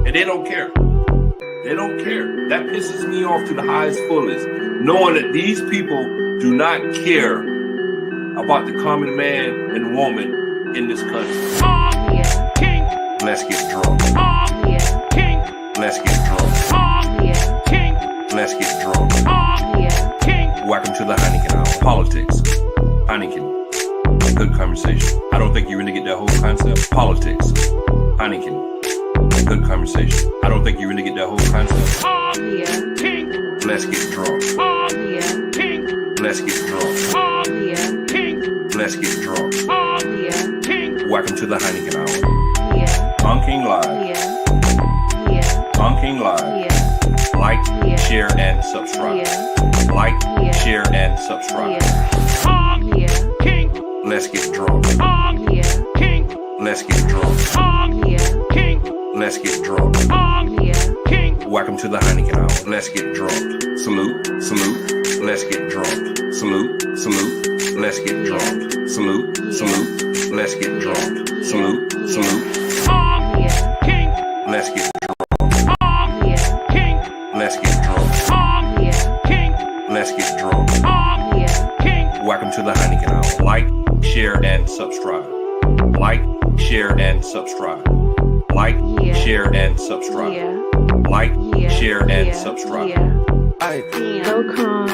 And they don't care. They don't care. That pisses me off to the highest fullest, knowing that these people do not care about the common man and woman in this country. Yeah. King. Let's get drunk. Yeah. King. Let's get drunk. Yeah. King. Let's get drunk. Yeah. King. Welcome to the Heineken Hour. Politics. Heineken. Good conversation. I don't think you really get that whole concept. Politics. Heineken. Good conversation. I don't think you really get that whole concept. Yeah. King. Let's get drunk. Yeah. King. Let's get drunk. Yeah. King. Let's get drunk. Yeah. King. Welcome to the Heineken Hour. Yeah. On King Live. Yeah. Yeah. On King Live. Yeah. Like, Yeah. share, and subscribe. Yeah. Like, Yeah. share, and subscribe. Yeah. Yeah. King. Let's get drunk. Yeah. King. Let's get drunk. Yeah. King. Let's get drunk. Yeah. King. Welcome to the Heineken Hour. Let's get drunk. Salute, salute. Let's get drunk. Salute, salute. Let's get drunk. Salute, salute. Let's get drunk. Salute, salute. Yeah. King. Let's get drunk. Yeah. King. Let's get drunk. Yeah. King. Let's get drunk. Yeah. King. Welcome to the Heineken Hour. Like, share, and subscribe. Like, share, and subscribe. Like, Yeah. share, and subscribe. Yeah. Like, Yeah. share, and Yeah. subscribe. Yeah. Ay, Go come.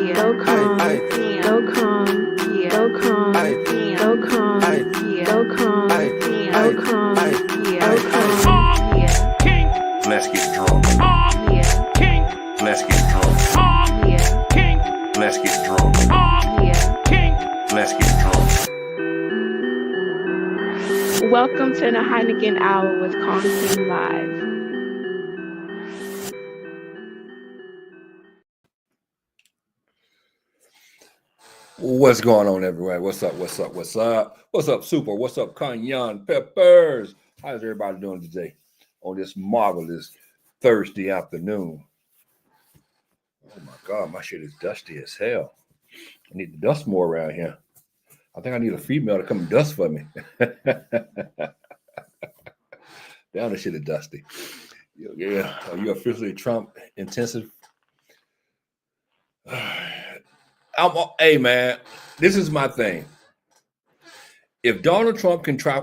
Yeah. Go come. ay, Go come. Yeah. Go come. ay, Go come. ay, Yeah. Go come. ay, Yeah. Go come. ay, Yeah. Go ay, come. Yeah. King. Let's get drunk. Yeah. King. Let's get drunk. Yeah. King. Let's get drunk. Yeah. King. Let's get drunk. Welcome to the Heineken Hour with King Live. What's going on, everybody? What's up? What's up? What's up? What's up, Super? What's up, Cayenne Peppers? How's everybody doing today on this marvelous Thursday afternoon? Oh my God, my shit is dusty as hell. I need to dust more around here. I think I need a female to come and dust for me. Damn, this shit is dusty. Yeah, are you officially Trump intensive? Hey man, this is my thing. If Donald Trump can cry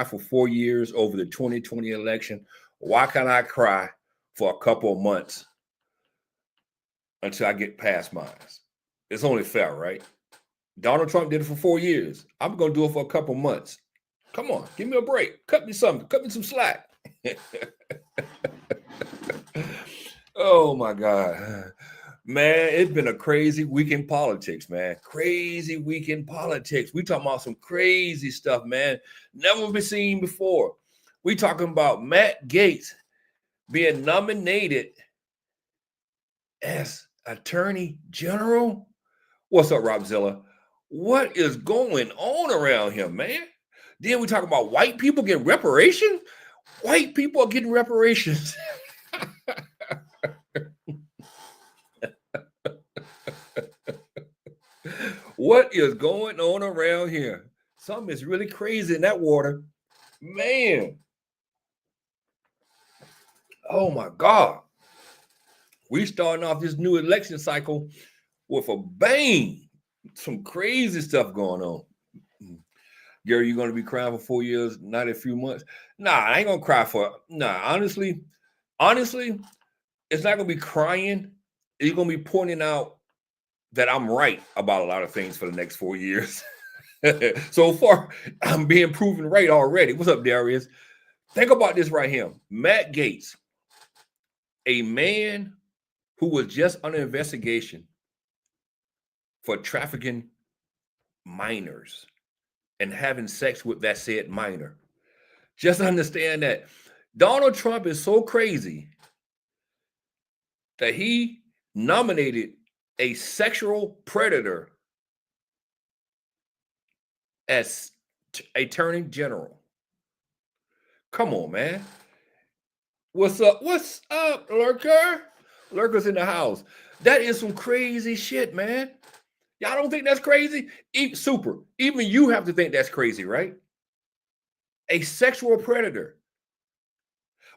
for 4 years over the 2020 election, why can't I cry for a couple of months until I get past mine? It's only fair, right? Donald Trump did it for 4 years. I'm gonna do it for a couple of months. Come on, give me a break. Cut me something. Cut me some slack. Oh my God. Man, it's been a crazy week in politics, man. Crazy week in politics. We talking about some crazy stuff, man. Never been seen before. We talking about Matt Gaetz being nominated as Attorney General. What's up, Robzilla? What is going on around here, man? Then we talk about white people getting reparations. White people are getting reparations. What is going on around here? Something is really crazy in that water. Man. Oh my God. We starting off this new election cycle with a bang. Some crazy stuff going on. Gary, you going to be crying for 4 years, not a few months? Nah, I ain't going to cry for, honestly, it's not going to be crying. It's going to be pointing out that I'm right about a lot of things for the next 4 years. So far, I'm being proven right already. What's up, Darius? Think about this right here. Matt Gaetz, a man who was just under investigation for trafficking minors and having sex with that said minor. Just understand that Donald Trump is so crazy that he nominated a sexual predator as Attorney General. Come on, man. What's up? What's up, Lurker? Lurker's in the house. That is some crazy shit, man. Y'all don't think that's crazy? Super. Even you have to think that's crazy, right? A sexual predator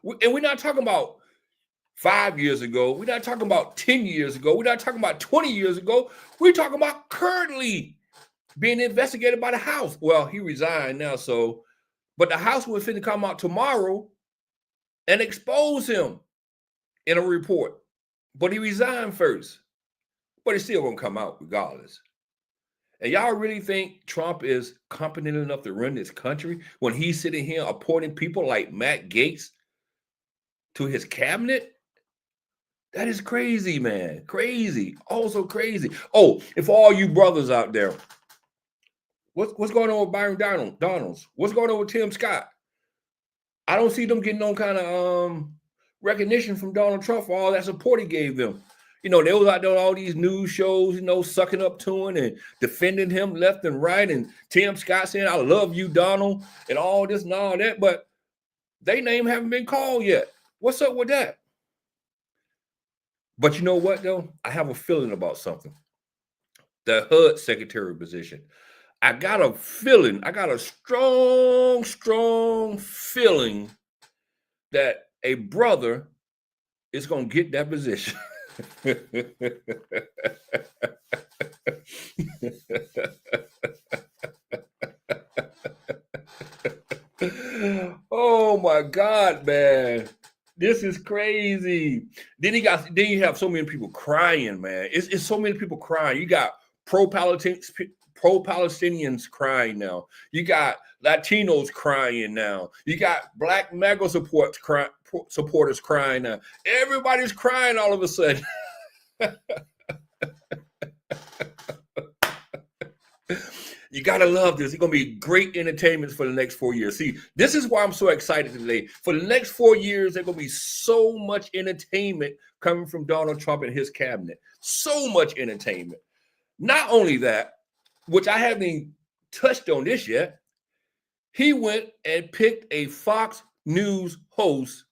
And we're not talking about 5 years ago. We're not talking about 10 years ago. We're not talking about 20 years ago. We're talking about currently being investigated by the House. Well, he resigned now, so, but the House was finna come out tomorrow and expose him in a report. But he resigned first. But it's still gonna come out regardless. And y'all really think Trump is competent enough to run this country when he's sitting here appointing people like Matt Gaetz to his cabinet? That is crazy, man. Crazy. Also crazy. Oh, and for all you brothers out there, what's going on with Byron Donalds? What's going on with Tim Scott? I don't see them getting no kind of recognition from Donald Trump for all that support he gave them. You know, they was out there on all these news shows, you know, sucking up to him and defending him left and right. And Tim Scott saying, I love you, Donald, and all this and all that. But their name haven't been called yet. What's up with that? But you know what, though? I have a feeling about something. The HUD secretary position. I got a feeling, I got a strong feeling that a brother is going to get that position. Oh my God, man. This is crazy. Then you have so many people crying, man. It's so many people crying. You got pro-Palestinians crying now. You got Latinos crying now. You got Black MAGA supporters crying now. Everybody's crying all of a sudden. You gotta love this. It's gonna be great entertainment for the next 4 years. See, this is why I'm so excited today. For the next 4 years, there's gonna be so much entertainment coming from Donald Trump and his cabinet. So much entertainment. Not only that, which I haven't even touched on this yet, he went and picked a Fox News host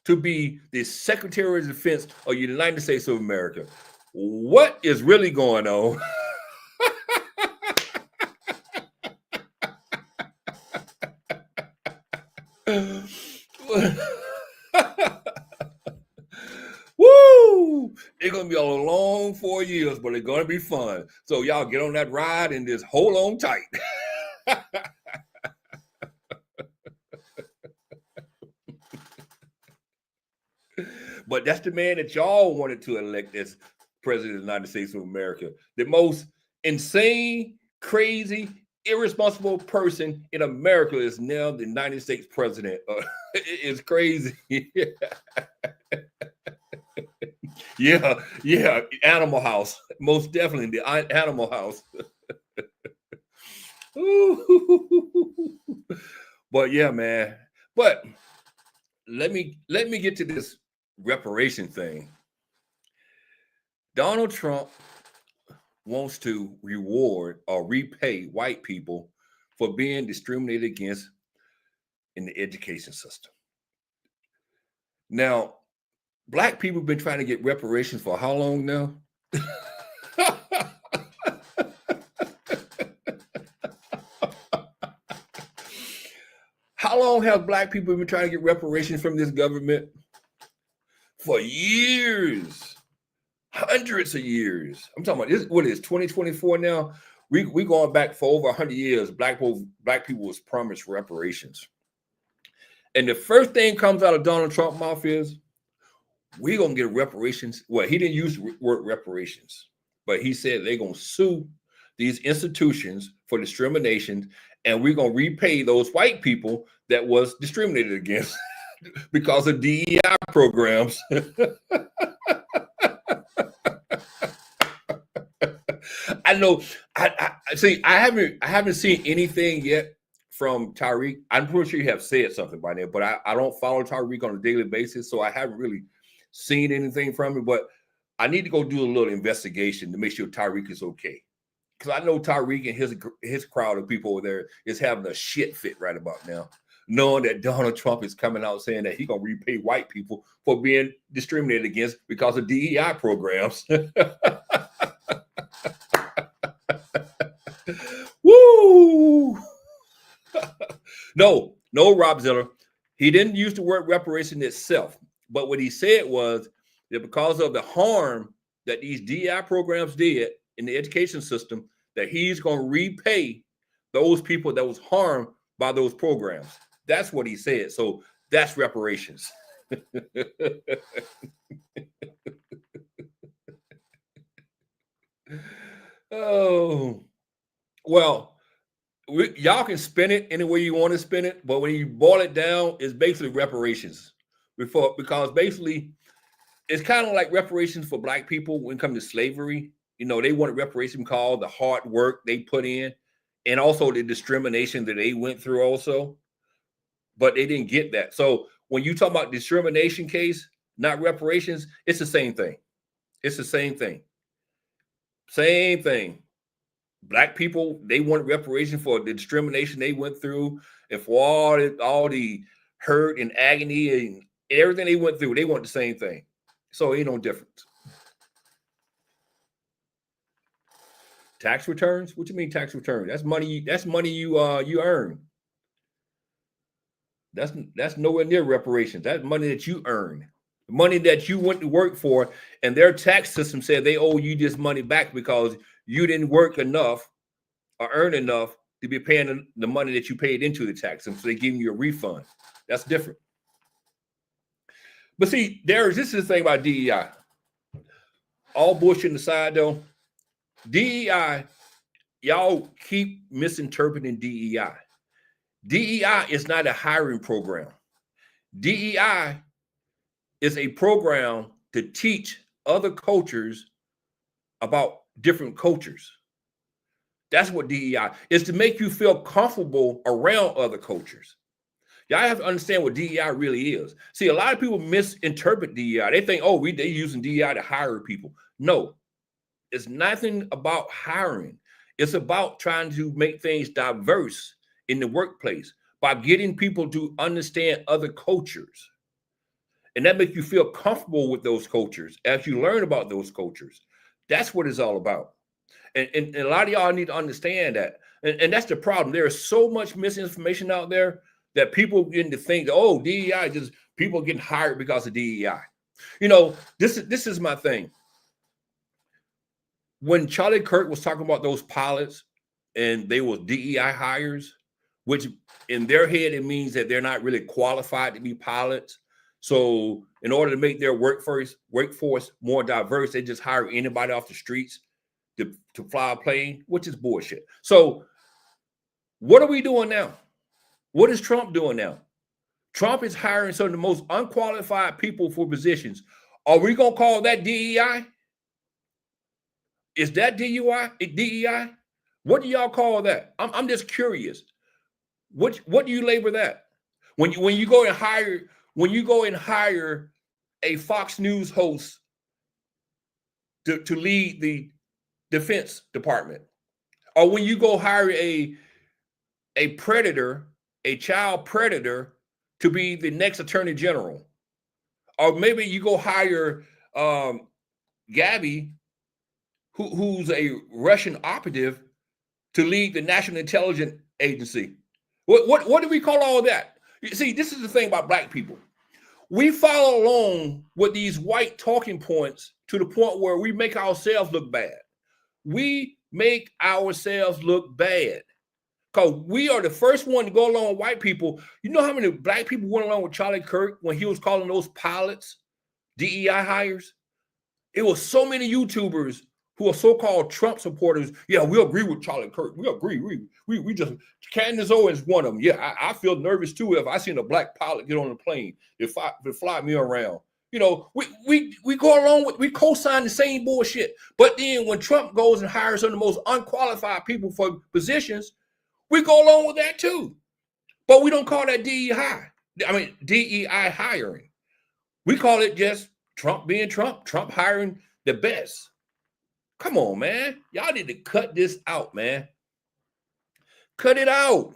to be the Secretary of Defense of the United States of America. What is really going on? Woo! It's gonna be a long 4 years, but it's gonna be fun. So y'all get on that ride and just hold on tight. But that's the man that y'all wanted to elect as president of the United States of America. The most insane, crazy, irresponsible person in America is now the United States president. It's crazy. Yeah, Animal House. Most definitely the Animal House. But yeah, man. But let me get to this reparation thing. Donald Trump wants to reward or repay white people for being discriminated against in the education system. Now, Black people have been trying to get reparations for how long now? How long have Black people been trying to get reparations from this government? For years, hundreds of years. I'm talking about this. What is 2024 now? We going back for over 100 years. Black people was promised reparations, and the first thing comes out of Donald Trump's mouth is, "We're gonna get reparations." Well, he didn't use the word reparations, but he said they're gonna sue these institutions for discrimination, and we're gonna repay those white people that was discriminated against because of DEI programs. I know. I see. I haven't seen anything yet from Tyreek. I'm pretty sure you have said something by now, but I don't follow Tyreek on a daily basis, so I haven't really seen anything from him. But I need to go do a little investigation to make sure Tyreek is okay, because I know Tyreek and his crowd of people over there is having a shit fit right about now, knowing that Donald Trump is coming out saying that he's gonna repay white people for being discriminated against because of DEI programs. Woo! No, Rob Ziller. He didn't use the word reparation itself, but what he said was that because of the harm that these DEI programs did in the education system, that he's going to repay those people that was harmed by those programs. That's what he said. So that's reparations. Oh, well, y'all can spin it any way you want to spin it, but when you boil it down, it's basically reparations. Because basically, it's kind of like reparations for Black people when it comes to slavery. You know, they wanted reparation called the hard work they put in and also the discrimination that they went through also, but they didn't get that. So when you talk about discrimination case, not reparations, it's the same thing. It's the same thing. Same thing. Black people, they want reparation for the discrimination they went through and for all the hurt and agony and everything they went through. They want the same thing. So ain't no difference. Tax returns? What you mean tax returns? That's money. That's money you earn. That's nowhere near reparations. That's money that you earn, money that you went to work for, and their tax system said they owe you this money back because you didn't work enough or earn enough to be paying the money that you paid into the tax, and so they give you a refund. That's different. But see, this is the thing about DEI. All bullshit aside, though, DEI, y'all keep misinterpreting DEI. DEI is not a hiring program. DEI is a program to teach other cultures about different cultures. That's what DEI is, to make you feel comfortable around other cultures. Y'all have to understand what DEI really is. See, a lot of people misinterpret DEI. They think, oh, they're using DEI to hire people. No, it's nothing about hiring. It's about trying to make things diverse in the workplace by getting people to understand other cultures. And that makes you feel comfortable with those cultures as you learn about those cultures. That's what it's all about. And a lot of y'all need to understand that. And that's the problem. There is so much misinformation out there that people begin to think, oh, DEI, just people getting hired because of DEI. You know, this is my thing. When Charlie Kirk was talking about those pilots and they were DEI hires, which in their head, it means that they're not really qualified to be pilots. So in order to make their workforce more diverse, they just hire anybody off the streets to fly a plane, which is bullshit. So what are we doing now? What is Trump doing now? Trump is hiring some of the most unqualified people for positions. Are we going to call that DEI? Is that DEI? What do y'all call that? I'm just curious. What do you label that? When you go and hire a Fox News host to lead the Defense Department, or when you go hire a predator, a child predator, to be the next Attorney General, or maybe you go hire Gabby, who's a Russian operative, to lead the National Intelligence Agency. What do we call all that? You see, this is the thing about Black people. We follow along with these white talking points to the point where we make ourselves look bad. We make ourselves look bad because we are the first one to go along with white people. You know how many Black people went along with Charlie Kirk when he was calling those pilots DEI hires? It was so many YouTubers who are so-called Trump supporters. Yeah, we agree with Charlie Kirk. We agree. We just, Candace Owens one of them. Yeah, I feel nervous too if I seen a Black pilot get on a plane to fly me around. You know, we go along with, we co-sign the same bullshit. But then when Trump goes and hires some of the most unqualified people for positions, we go along with that too. But we don't call that DEI hiring. We call it just Trump being Trump hiring the best. Come on, man. Y'all need to cut this out, man. Cut it out.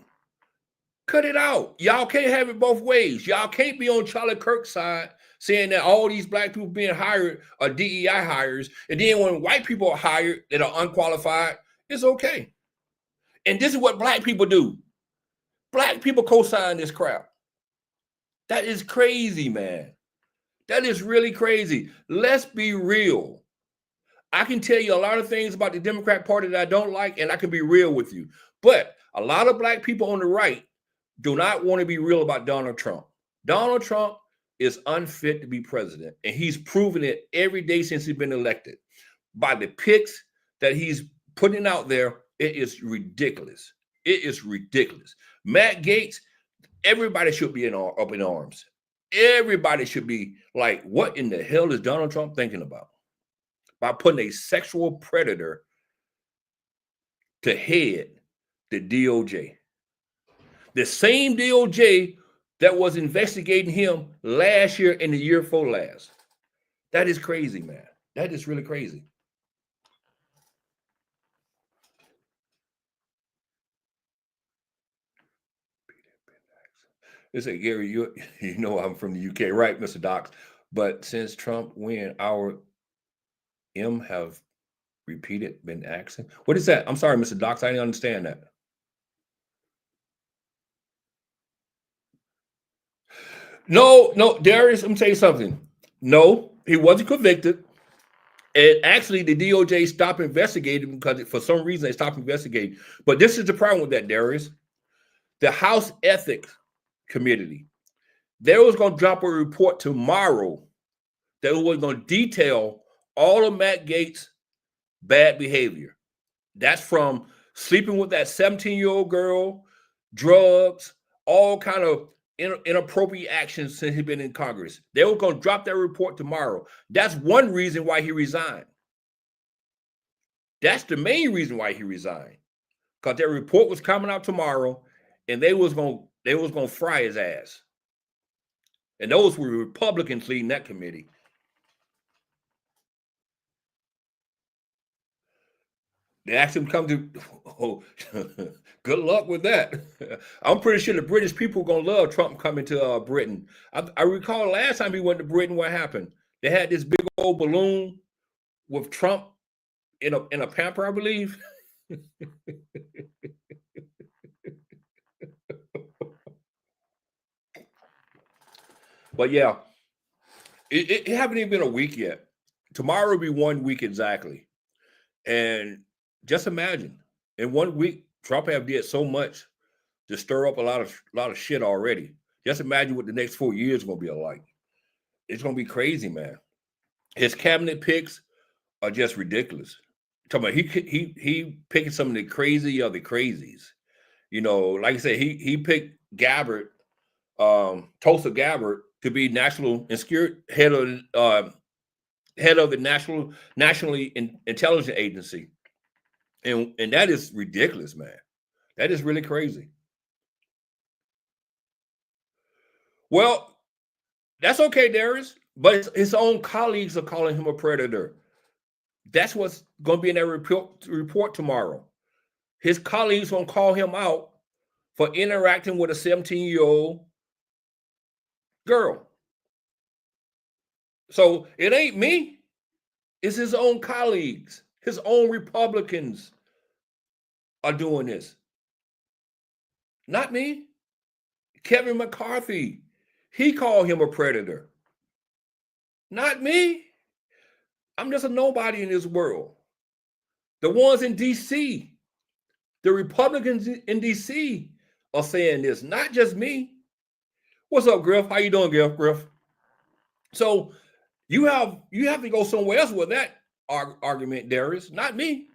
Cut it out. Y'all can't have it both ways. Y'all can't be on Charlie Kirk's side saying that all these Black people being hired are DEI hires, and then when white people are hired that are unqualified, it's okay. And this is what Black people do. Black people co-sign this crap. That is crazy, man. That is really crazy. Let's be real. I can tell you a lot of things about the Democrat Party that I don't like, and I can be real with you. But a lot of black people on the right do not want to be real about Donald Trump. Donald Trump is unfit to be president, and he's proven it every day since he's been elected. By the picks that he's putting out there, it is ridiculous. It is ridiculous. Matt Gaetz, everybody should be up in arms. Everybody should be like, what in the hell is Donald Trump thinking about? By putting a sexual predator to head the DOJ. The same DOJ that was investigating him last year and the year before last. That is crazy, man. That is really crazy. They say, Gary, you know I'm from the UK, right, Mr. Docs? But since Trump win, our M have repeated been asking. What is that? I'm sorry, Mr. Docs, I didn't understand that. No, Darius, I'm tell you something. No, he wasn't convicted. And actually, the DOJ stopped investigating because for some reason they stopped investigating. But this is the problem with that, Darius. The House Ethics Committee, they was going to drop a report tomorrow that was going to detail all of Matt Gaetz' bad behavior. That's from sleeping with that 17-year-old girl, drugs, all kind of inappropriate actions since he's been in Congress. They were going to drop that report tomorrow. That's one reason why he resigned. That's the main reason why he resigned, because that report was coming out tomorrow, and they was going to fry his ass. And those were Republicans leading that committee. They asked him to come to, oh, good luck with that. I'm pretty sure the British people are going to love Trump coming to Britain. I recall last time he went to Britain, what happened? They had this big old balloon with Trump in a pamper, I believe. But yeah, it haven't even been a week yet. Tomorrow will be 1 week exactly. And just imagine, in 1 week, Trump have did so much to stir up a lot of shit already. Just imagine what the next 4 years are going to be like. It's going to be crazy, man. His cabinet picks are just ridiculous. Talking about he picking some of the crazy of the crazies. You know, like I said, he picked Gabbard, Tulsa Gabbard, to be national and head of the nationally intelligence agency, and that is ridiculous, man. That is really crazy. Well, that's okay, Darius, but his own colleagues are calling him a predator. That's what's going to be in that report tomorrow. His colleagues going to call him out for interacting with a 17-year-old girl. So it ain't me. It's his own colleagues. His own Republicans are doing this. Not me. Kevin McCarthy, he called him a predator. Not me. I'm just a nobody in this world. The ones in D.C., the Republicans in D.C. are saying this, not just me. What's up, Griff? How you doing, Griff? So you have to go somewhere else with that argument, Darius, not me.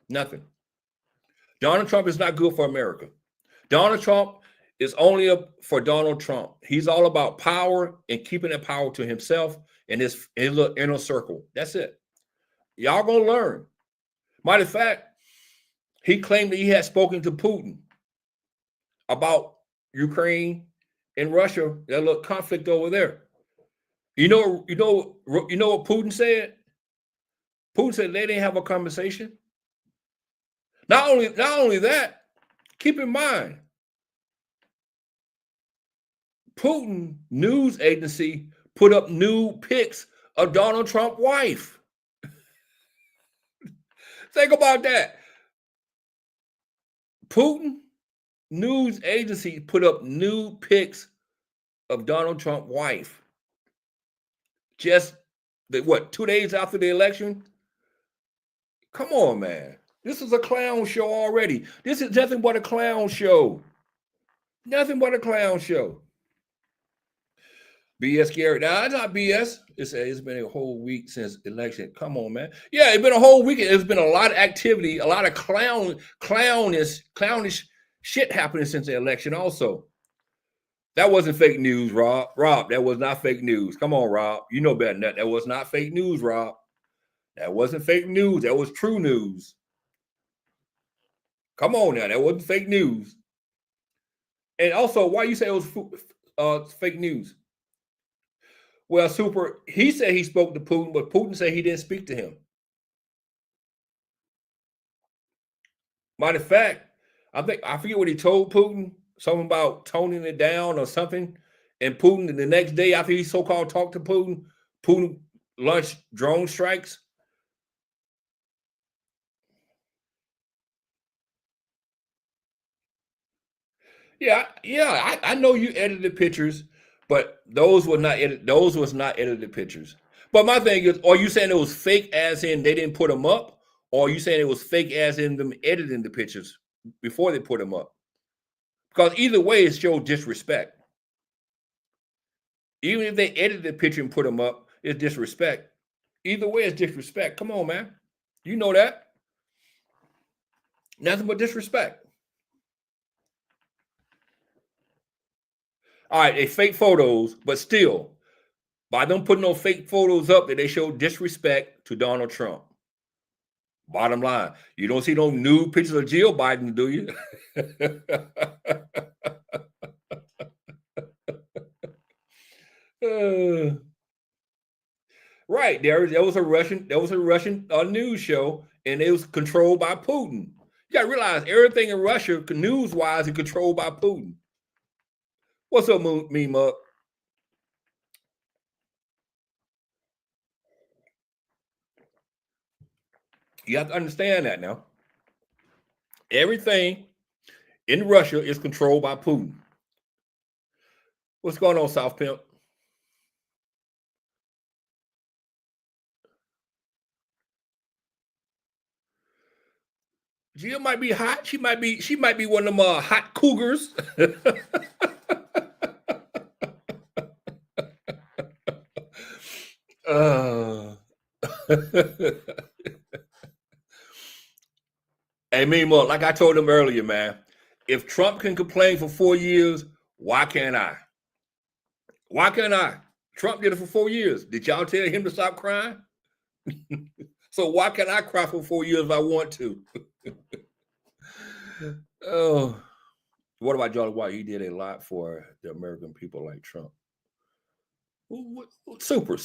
Nothing. Donald Trump is not good for America. Donald Trump is only up for Donald Trump. He's all about power and keeping that power to himself and his little inner circle. That's it. Y'all gonna learn. Matter of fact, he claimed that he had spoken to Putin about Ukraine and Russia, that little conflict over there. You know what Putin said? Putin said they didn't have a conversation. Not only that, keep in mind, Putin news agency put up new pics of Donald Trump's wife. Think about that. Putin news agency put up new pics of Donald Trump's wife. Just 2 days after the election? Come on, man. This is a clown show already. This is nothing but a clown show. Nothing but a clown show. BS Gary. Now, it's not BS. It's been a whole week since election. Come on, man. Yeah, it's been a whole week. There's been a lot of activity, a lot of clownish shit happening since the election also. That wasn't fake news, Rob. Rob, that was not fake news. Come on, Rob. You know better than that. That was not fake news, Rob. That wasn't fake news. That was true news. Come on now. That wasn't fake news. And also, why you say it was fake news? Well, Super, he said he spoke to Putin, but Putin said he didn't speak to him. Matter of fact, I forget what he told Putin, something about toning it down or something. And Putin, the next day after he so-called talked to Putin, Putin launched drone strikes. Yeah, I know you edited pictures, but those was not edited pictures. But my thing is, are you saying it was fake as in they didn't put them up? Or are you saying it was fake as in them editing the pictures before they put them up? Because either way, it shows disrespect. Even if they edited the picture and put them up, it's disrespect. Either way, it's disrespect. Come on, man. You know that. Nothing but disrespect. All right, they fake photos, but still, by them putting those fake photos up, that they show disrespect to Donald Trump. Bottom line, you don't see no new pictures of Jill Biden, do you? Right, there was a Russian news show, and it was controlled by Putin. You gotta realize everything in Russia, news-wise, is controlled by Putin. What's up, me mug? You have to understand that now. Everything in Russia is controlled by Putin. What's going on, South Pimp? Jill might be hot. She might be one of them hot cougars. Hey, Mimo, like I told him earlier, man, if Trump can complain for 4 years, why can't I? Why can't I? Trump did it for 4 years. Did y'all tell him to stop crying? So why can't I cry for 4 years if I want to? Oh, what about Charlie White? He did a lot for the American people like Trump. Super. You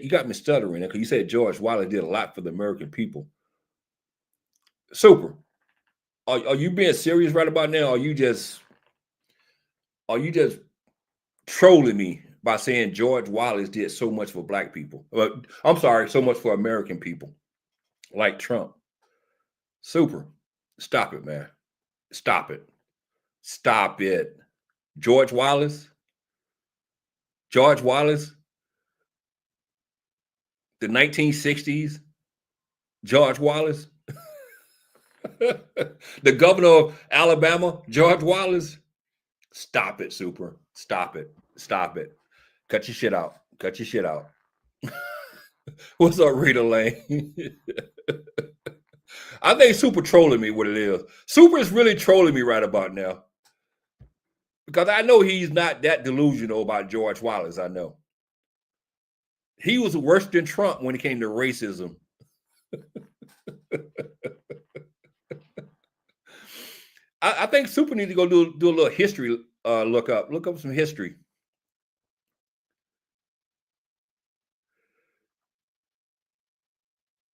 got me stuttering because you said George Wiley did a lot for the American people. Super. Are you being serious right about now? Or are you just trolling me by saying George Wallace did so much for black people? I'm sorry, so much for American people like Trump. Super. Stop it, man. Stop it. Stop it. George Wallace, the 1960s, George Wallace, the governor of Alabama, George Wallace. Stop it, Super. Stop it. Stop it. Cut your shit out. Cut your shit out. What's up, Rita Lane? I think Super trolling me what it is. Super is really trolling me right about now. Because I know he's not that delusional about George Wallace. I know. He was worse than Trump when it came to racism. I think Super needs to go do a little history look up some history.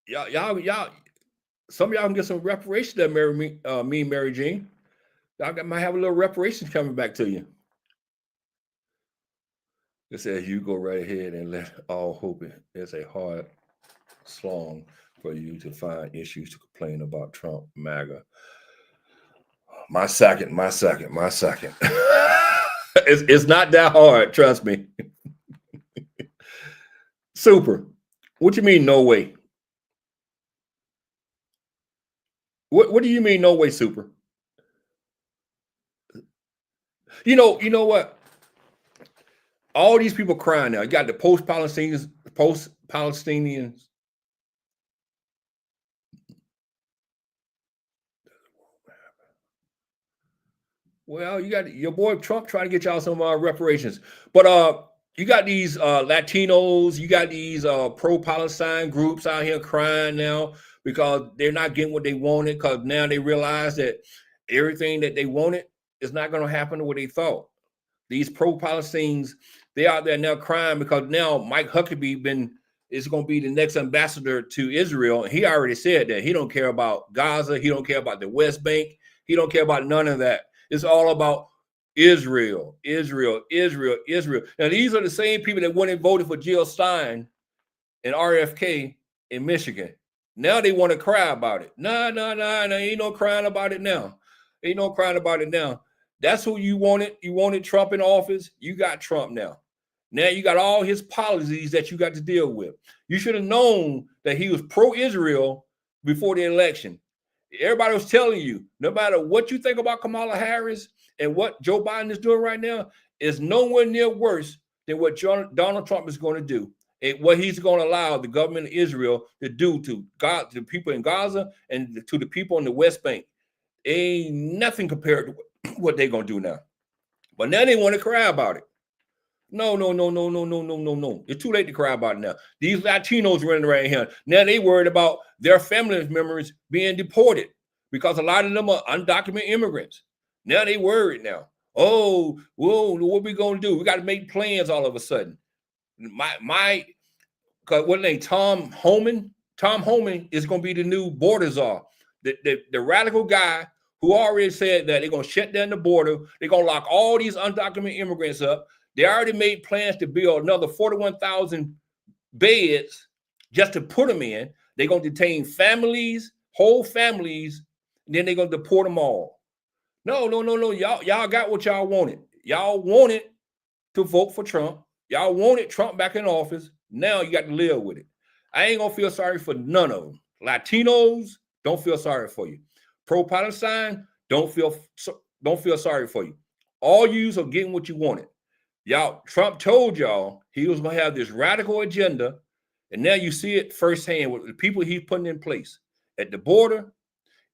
Y'all, some of y'all can get some reparations that Mary Jean. Y'all might have a little reparations coming back to you. It says you go right ahead and let all hope in. It's a hard slong for you to find issues to complain about Trump, MAGA. My second. It's not that hard, trust me. Super. What you mean no way? What do you mean no way, super? You know what? All these people crying now. You got the post-Palestinians. Well, you got your boy Trump trying to get y'all some reparations, but you got these Latinos, you got these pro-Palestine groups out here crying now because they're not getting what they wanted. Because now they realize that everything that they wanted is not going to happen the way they thought. These pro-Palestinians, they out there now crying because now Mike Huckabee is going to be the next ambassador to Israel. And he already said that he don't care about Gaza, he don't care about the West Bank, he don't care about none of that. It's all about Israel. Now, these are the same people that went and voted for Jill Stein and RFK in Michigan. Now they want to cry about it. No, ain't no crying about it now. Ain't no crying about it now. That's who you wanted. You wanted Trump in office. You got Trump now. Now you got all his policies that you got to deal with. You should have known that he was pro-Israel before the election. Everybody was telling you, no matter what you think about Kamala Harris and what Joe Biden is doing right now, is nowhere near worse than what Donald Trump is going to do. And what he's going to allow the government of Israel to do to the people in Gaza and to the people in the West Bank. Ain't nothing compared to what they're going to do now. But now they want to cry about it. No. It's too late to cry about it now. These Latinos running around here, now they worried about their family members being deported because a lot of them are undocumented immigrants. Now they worried now. Oh, whoa, what we going to do? We got to make plans all of a sudden. What name? Tom Homan? Tom Homan is going to be the new border czar. The radical guy who already said that they're going to shut down the border. They're going to lock all these undocumented immigrants up. They already made plans to build another 41,000 beds just to put them in. They're going to detain families, whole families, and then they're going to deport them all. No. Y'all got what y'all wanted. Y'all wanted to vote for Trump. Y'all wanted Trump back in office. Now you got to live with it. I ain't going to feel sorry for none of them. Latinos, don't feel sorry for you. Pro-Palestine, don't feel sorry for you. All yous are getting what you wanted. Y'all, Trump told y'all he was going to have this radical agenda, and now you see it firsthand with the people he's putting in place. At the border,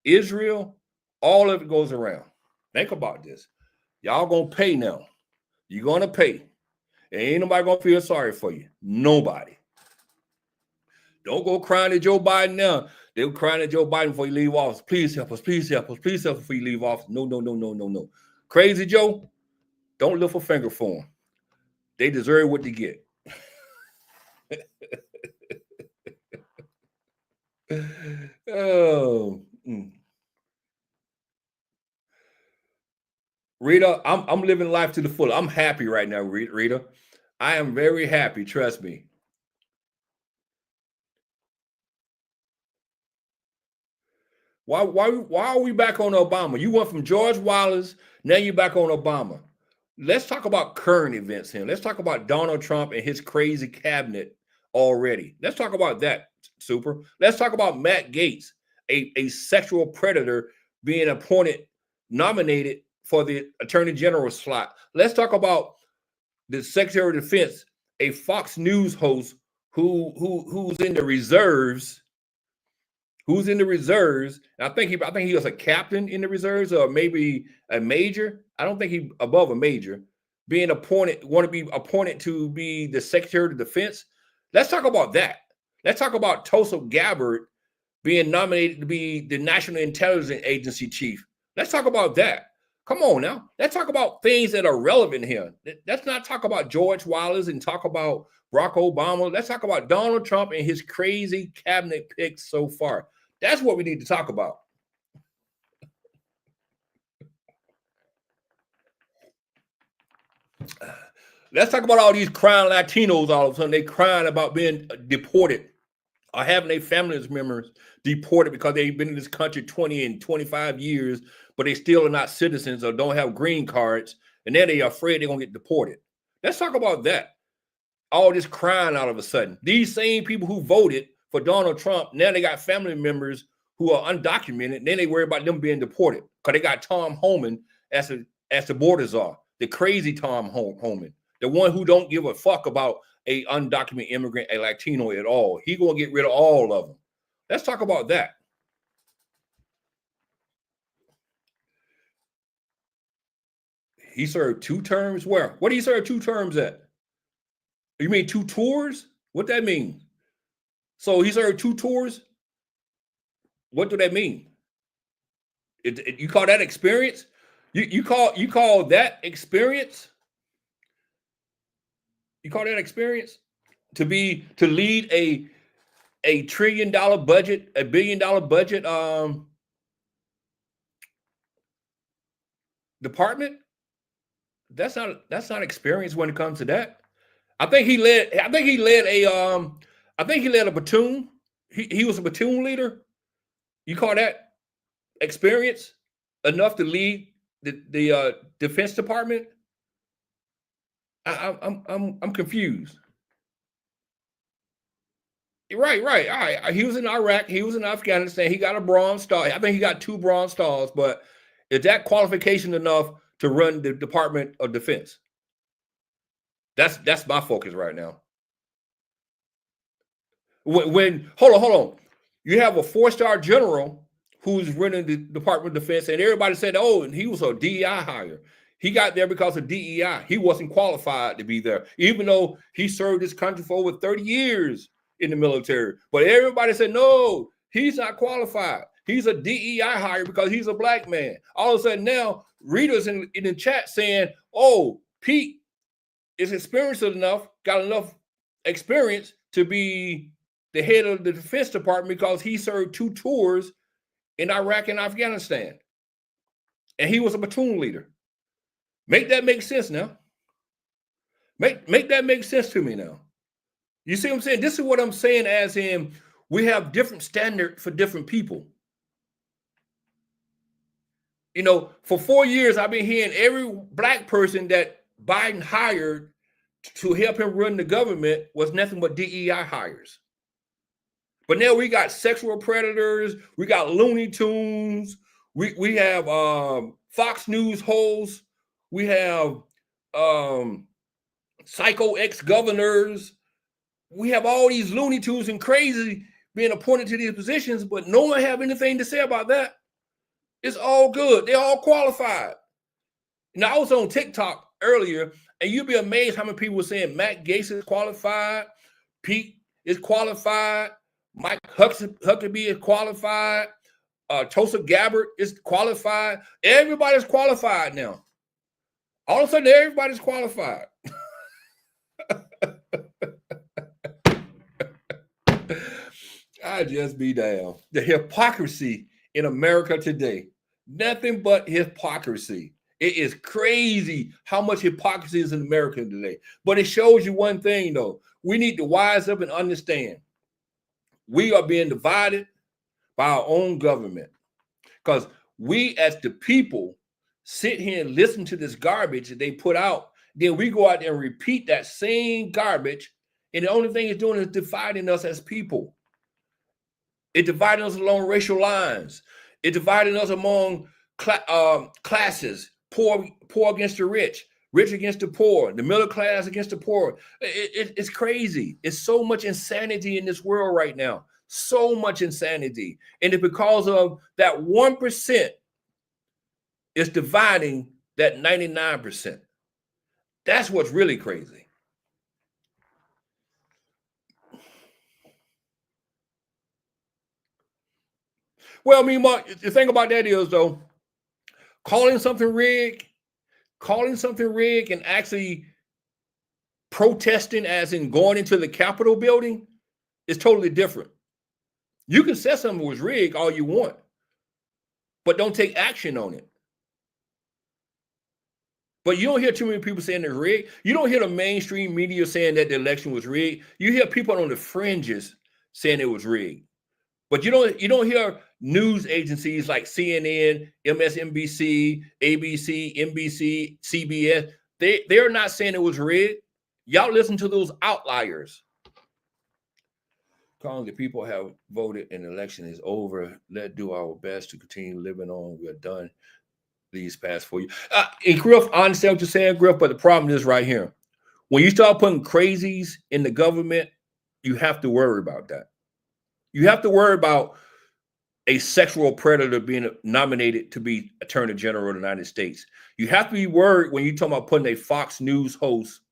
Israel, all of it goes around. Think about this. Y'all going to pay now. You're going to pay. And ain't nobody going to feel sorry for you. Nobody. Don't go crying at Joe Biden now. They were crying at Joe Biden before you leave office. Please help us. Please help us. Please help us before you leave office. No. Crazy Joe, don't lift a finger for him. They deserve what they get. Oh. Rita, I'm living life to the full. I'm happy right now, Rita. I am very happy. Trust me. Why are we back on Obama? You went from George Wallace, now you're back on Obama. Let's talk about current events here. Let's talk about Donald Trump and his crazy cabinet already. Let's talk about that, super. Let's talk about Matt Gaetz, a sexual predator being nominated for the Attorney General slot. Let's talk about the Secretary of Defense, a Fox News host who's in the reserves. Who's in the reserves? I think he was a captain in the reserves, or maybe a major. I don't think he above a major. Want to be appointed to be the Secretary of Defense. Let's talk about that. Let's talk about Tulsi Gabbard being nominated to be the National Intelligence Agency chief. Let's talk about that. Come on now. Let's talk about things that are relevant here. Let's not talk about George Wallace and talk about Barack Obama. Let's talk about Donald Trump and his crazy cabinet picks so far. That's what we need to talk about. Let's talk about all these crying Latinos all of a sudden. They crying about being deported or having their family members deported because they've been in this country 20 and 25 years, but they still are not citizens or don't have green cards, and then they are afraid they're going to get deported. Let's talk about that. All this crying all of a sudden. These same people who voted for Donald Trump, now they got family members who are undocumented, and then they worry about them being deported because they got Tom Homan as the border czar, the crazy Tom Homan, the one who don't give a fuck about a undocumented immigrant, a Latino at all. He gonna get rid of all of them. Let's talk about that. He served 2 terms where? What did he serve 2 terms at? You mean 2 tours? What that mean? So he served 2 tours? What do that mean? You call that experience? You call that experience? You call that experience? To lead a $1 trillion budget, $1 billion budget department? That's not experience when it comes to that. I think he led a platoon. He was a platoon leader. You call that experience enough to lead the Defense Department? I'm confused. Right. All right. He was in Iraq. He was in Afghanistan. He got a Bronze Star. I think he got 2 Bronze Stars. But is that qualification enough to run the Department of Defense? That's my focus right now. When hold on, you have a 4-star general who's running the Department of Defense, and everybody said, "Oh, and he was a DEI hire. He got there because of DEI. He wasn't qualified to be there, even though he served his country for over 30 years in the military." But everybody said, "No, he's not qualified. He's a DEI hire because he's a black man." All of a sudden now, readers in the chat saying, "Oh, Pete is experienced enough, got enough experience to be the head of the Defense Department because he served 2 tours in Iraq and Afghanistan. And he was a platoon leader." Make that make sense now. Make that make sense to me now. You see what I'm saying? This is what I'm saying, as in we have different standards for different people. You know, for 4 years, I've been hearing every black person that Biden hired to help him run the government was nothing but DEI hires. But now we got sexual predators, we got Looney Tunes, we have Fox News hosts, we have psycho ex-governors. We have all these Looney Tunes and crazy being appointed to these positions, but no one have anything to say about that. It's all good. They're all qualified. Now, I was on TikTok earlier, and you'd be amazed how many people were saying Matt Gaetz is qualified, Pete is qualified, Mike Huckabee is qualified, Tulsa Gabbard is qualified. Everybody's qualified now. All of a sudden, everybody's qualified. I just be down. The hypocrisy in America today. Nothing but hypocrisy. It is crazy how much hypocrisy is in America today. But it shows you one thing, though. We need to wise up and understand. We are being divided by our own government. Because we, as the people, sit here and listen to this garbage that they put out. Then we go out there and repeat that same garbage. And the only thing it's doing is dividing us as people. It divided us along racial lines. It divided us among classes, poor against the rich against the poor, the middle class against the poor. It's crazy. It's so much insanity in this world right now. So much insanity. And it's because of that 1% is dividing that 99%. That's what's really crazy. Well, I mean, Mark, the thing about that is, though, calling something rigged and actually protesting, as in going into the Capitol building, is totally different. You can say something was rigged all you want, but don't take action on it. But you don't hear too many people saying it's rigged. You don't hear the mainstream media saying that the election was rigged. You hear people on the fringes saying it was rigged. But you don't hear news agencies like CNN, MSNBC, ABC, NBC, CBS. They're not saying it was rigged. Y'all listen to those outliers. Calling the people have voted and the election is over. Let's do our best to continue living on. We're done these past 4 years. And Griff, I understand what you're saying, Griff, but the problem is right here. When you start putting crazies in the government, you have to worry about that. You have to worry about a sexual predator being nominated to be Attorney General of the United States. You have to be worried when you're talking about putting a Fox News host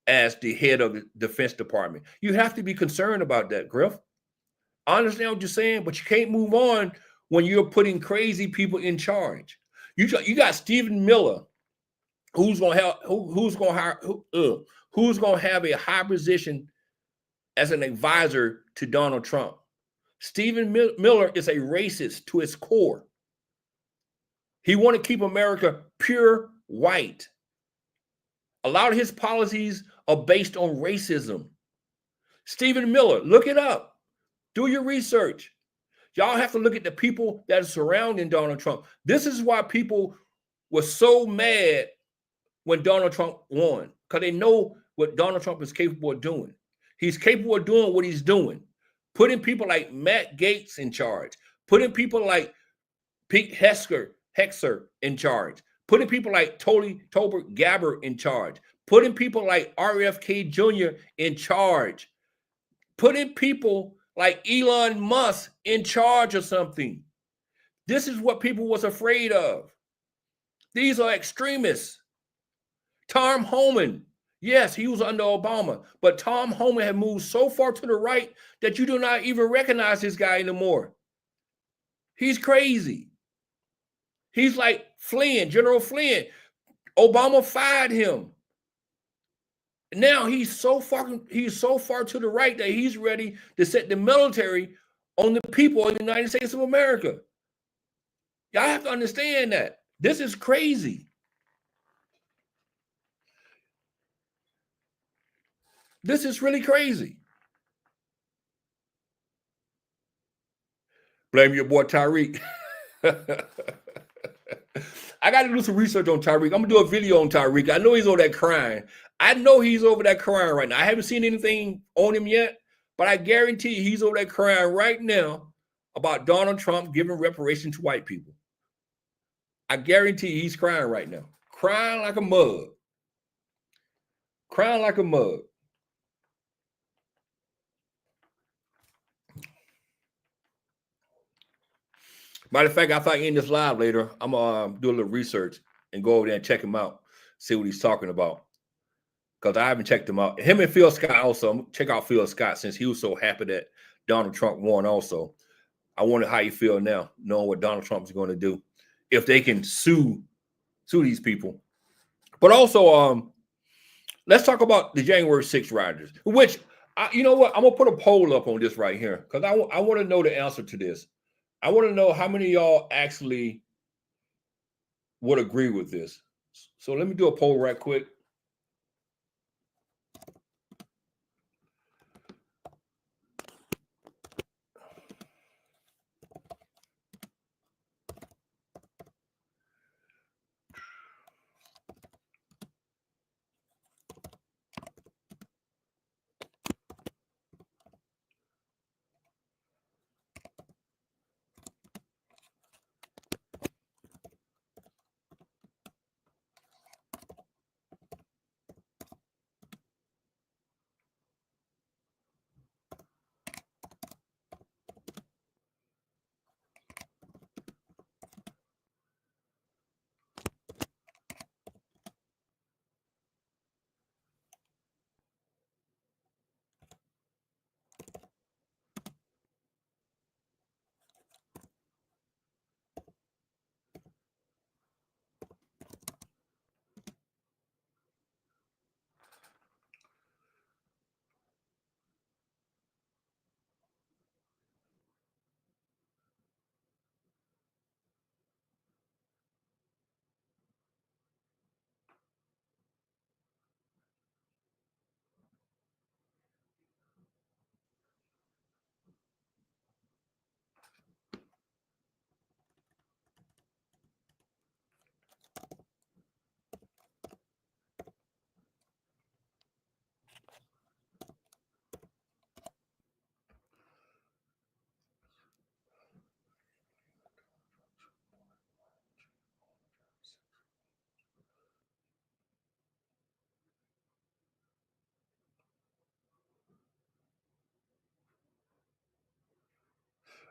as the head of the Defense Department. You have to be concerned about that, Griff. I understand what you're saying, but you can't move on when you're putting crazy people in charge. You got Stephen Miller, who's going to have a high position as an advisor to Donald Trump. Stephen Miller is a racist to his core. He want to keep America pure white. A lot of his policies are based on racism. Stephen Miller, look it up. Do your research. Y'all have to look at the people that are surrounding Donald Trump. This is why people were so mad when Donald Trump won, because they know what Donald Trump is capable of doing. He's capable of doing what he's doing. Putting people like Matt Gaetz in charge. Putting people like Pete Hexer in charge. Putting people like Tolbert Gabbard in charge. Putting people like RFK Jr. in charge. Putting people like Elon Musk in charge of something. This is what people was afraid of. These are extremists. Tom Homan, yes, he was under Obama, but Tom Homan had moved so far to the right that you do not even recognize this guy anymore. He's crazy. He's like Flynn, General Flynn. Obama fired him. Now he's so far to the right that he's ready to set the military on the people of the United States of America. Y'all have to understand that. This is crazy. This is really crazy. Blame your boy Tyreek. I got to do some research on Tyreek. I'm going to do a video on Tyreek. I know he's over there crying. I know he's over there crying right now. I haven't seen anything on him yet, but I guarantee you he's over there crying right now about Donald Trump giving reparations to white people. I guarantee he's crying right now. Crying like a mug. Crying like a mug. Matter of fact, if I end this live later, I'm going to do a little research and go over there and check him out, see what he's talking about. Because I haven't checked him out. Him and Phil Scott also. Check out Phil Scott since he was so happy that Donald Trump won also. I wonder how you feel now, knowing what Donald Trump is going to do. If they can sue these people. But also, let's talk about the January 6th rioters, which, you know what? I'm going to put a poll up on this right here because I want to know the answer to this. I want to know how many of y'all actually would agree with this. So let me do a poll right quick.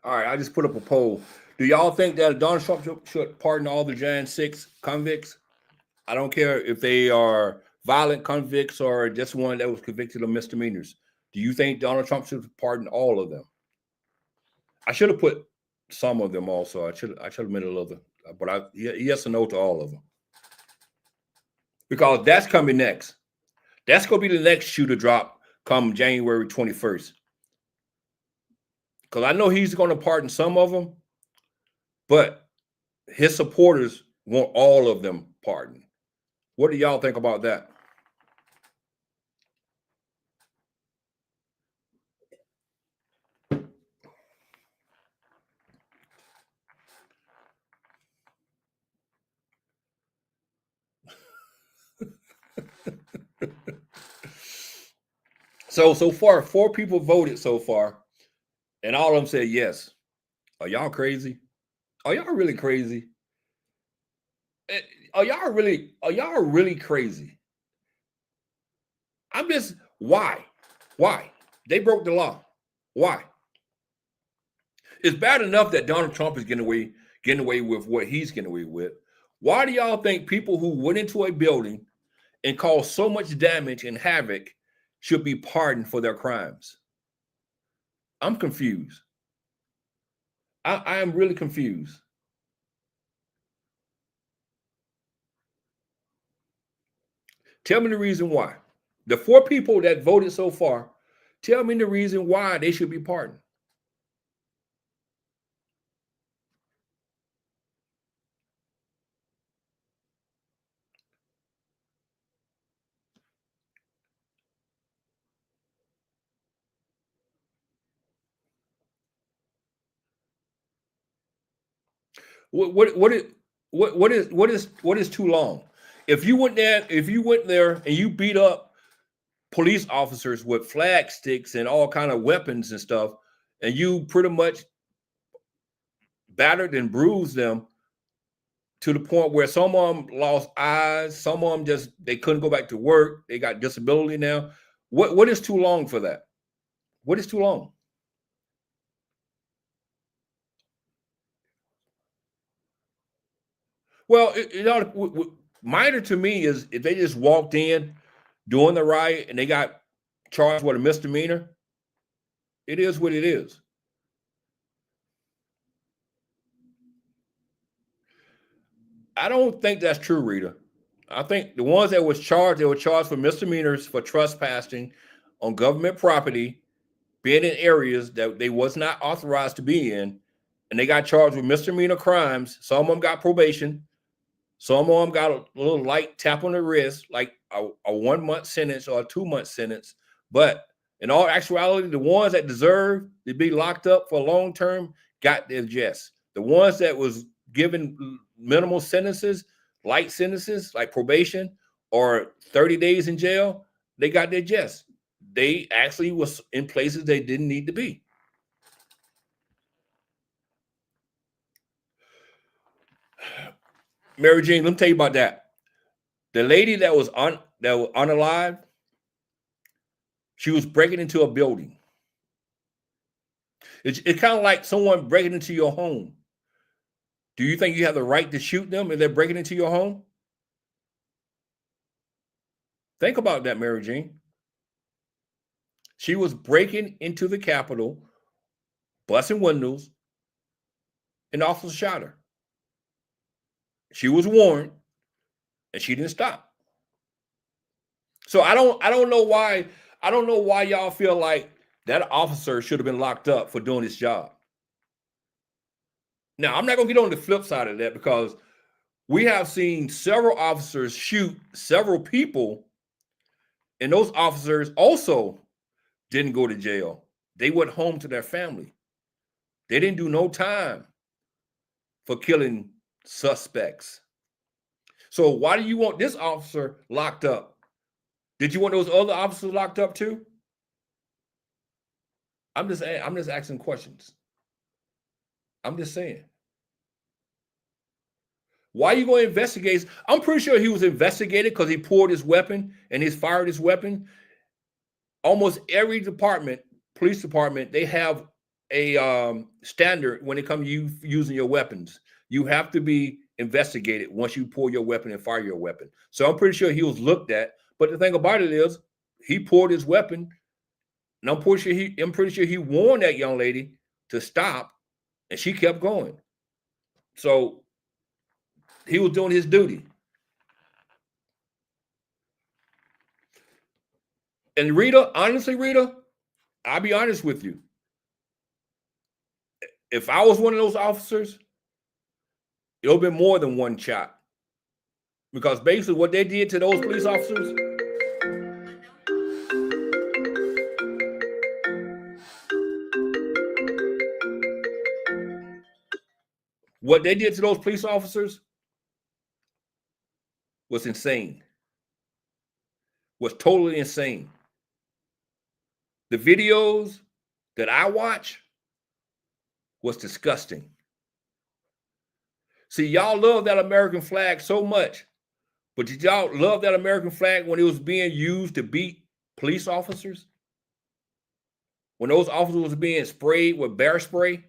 All right, I just put up a poll. Do y'all think that Donald Trump should pardon all the Jan 6 convicts? I don't care if they are violent convicts or just one that was convicted of misdemeanors. Do you think Donald Trump should pardon all of them? I should have put some of them also. I should have made a little, but yes or no to all of them. Because that's coming next. That's going to be the next shoe to drop come January 21st. Because I know he's going to pardon some of them, but his supporters want all of them pardoned. What do y'all think about that? So far, 4 people voted so far, and all of them said yes. Are y'all crazy? Are y'all really crazy? Are y'all really crazy? I'm just why? They broke the law. Why? It's bad enough that Donald Trump is getting away with what he's getting away with. Why do y'all think people who went into a building and caused so much damage and havoc should be pardoned for their crimes? I'm confused. I am really confused. Tell me the reason why. The 4 people that voted so far, tell me the reason why they should be pardoned. What is too long? If you went there and you beat up police officers with flag sticks and all kind of weapons and stuff, and you pretty much battered and bruised them to the point where some of them lost eyes, some of them they couldn't go back to work, they got disability now. What is too long for that? What is too long? Well, minor to me is if they just walked in doing the riot and they got charged with a misdemeanor, it is what it is. I don't think that's true, Rita. I think the ones that they were charged for misdemeanors for trespassing on government property, being in areas that they was not authorized to be in, and they got charged with misdemeanor crimes. Some of them got probation. Some of them got a little light tap on the wrist, like a 1-month sentence or a 2-month sentence. But in all actuality, the ones that deserve to be locked up for long term got their just. The ones that was given minimal sentences, light sentences like probation or 30 days in jail, they got their just. They actually was in places they didn't need to be. Mary Jane, let me tell you about that. The lady that was unalive, she was breaking into a building. It's kind of like someone breaking into your home. Do you think you have the right to shoot them if they're breaking into your home? Think about that, Mary Jane. She was breaking into the Capitol, busting windows, and the officer shot her. She was warned, and she didn't stop. So I don't know why y'all feel like that officer should have been locked up for doing his job. Now, I'm not going to get on the flip side of that because we have seen several officers shoot several people, and those officers also didn't go to jail. They went home to their family. They didn't do no time for killing suspects. So why do you want this officer locked up? Did you want those other officers locked up too? I'm just asking questions. I'm just saying. Why are you going to investigate? I'm pretty sure he was investigated because he pulled his weapon and he's fired his weapon. Almost every department, police department, they have standard when it comes to you using your weapons. You have to be investigated once you pull your weapon and fire your weapon. So I'm pretty sure he was looked at. But the thing about it is, he pulled his weapon, and I'm pretty sure he warned that young lady to stop, and she kept going. So he was doing his duty. And Rita, honestly, Rita, I'll be honest with you. If I was one of those officers, it would have been more than one shot. Because basically what they did to those police officers, was insane. Was totally insane. The videos that I watch was disgusting. See, y'all love that American flag so much, but did y'all love that American flag when it was being used to beat police officers? When those officers was being sprayed with bear spray?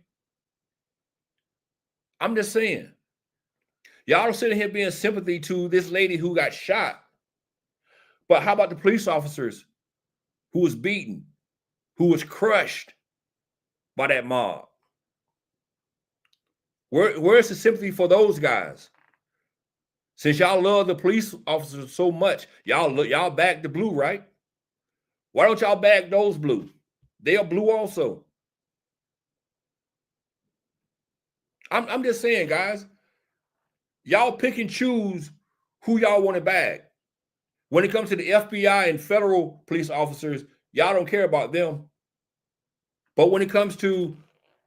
I'm just saying. Y'all are sitting here being sympathy to this lady who got shot. But how about the police officers who was beaten, who was crushed by that mob? Where's the sympathy for those guys? Since y'all love the police officers so much, y'all back the blue, right? Why don't y'all back those blue? They are blue also. I'm just saying, guys, y'all pick and choose who y'all want to back. When it comes to the FBI and federal police officers, y'all don't care about them. But when it comes to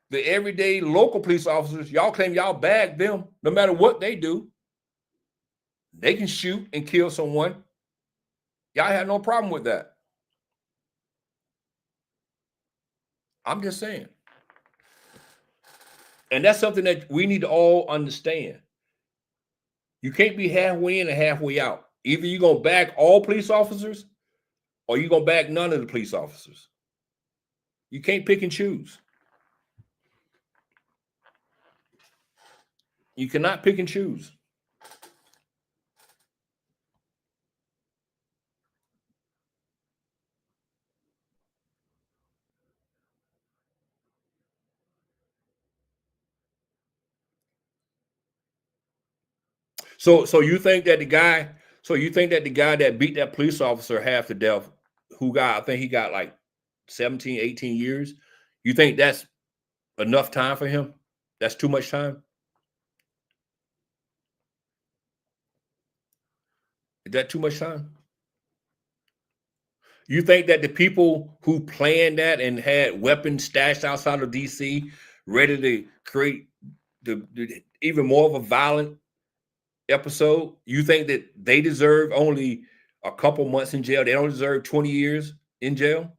the everyday local police officers, y'all claim y'all bag them no matter what they do. They can shoot and kill someone. Y'all have no problem with that. I'm just saying. And that's something that we need to all understand. You can't be halfway in and halfway out. Either you're going to back all police officers or you're going to back none of the police officers. You can't pick and choose. You cannot pick and choose. So you think that the guy that beat that police officer half to death, I think he got like 17, 18 years. You think that's enough time for him? That's too much time? Is that too much time? You think that the people who planned that and had weapons stashed outside of DC ready to create the even more of a violent episode, you think that they deserve only a couple months in jail? They don't deserve 20 years in jail?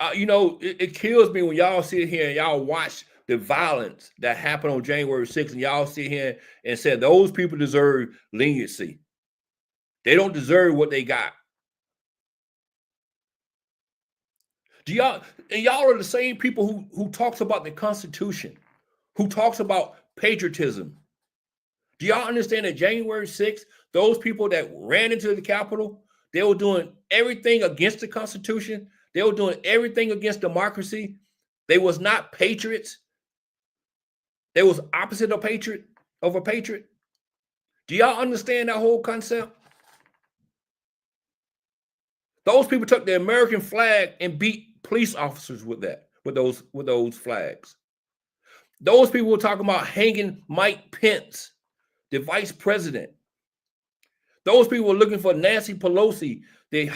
It kills me when y'all sit here and y'all watch the violence that happened on January 6th, and y'all sit here and say those people deserve leniency. They don't deserve what they got. Y'all are the same people who talks about the Constitution, who talks about patriotism. Do y'all understand that January 6th, those people that ran into the Capitol, they were doing everything against the Constitution. They were doing everything against democracy. They was not patriots. They was opposite of a patriot. Do y'all understand that whole concept? Those people took the American flag and beat police officers with those flags. Those people were talking about hanging Mike Pence, the vice president. Those people were looking for Nancy Pelosi, the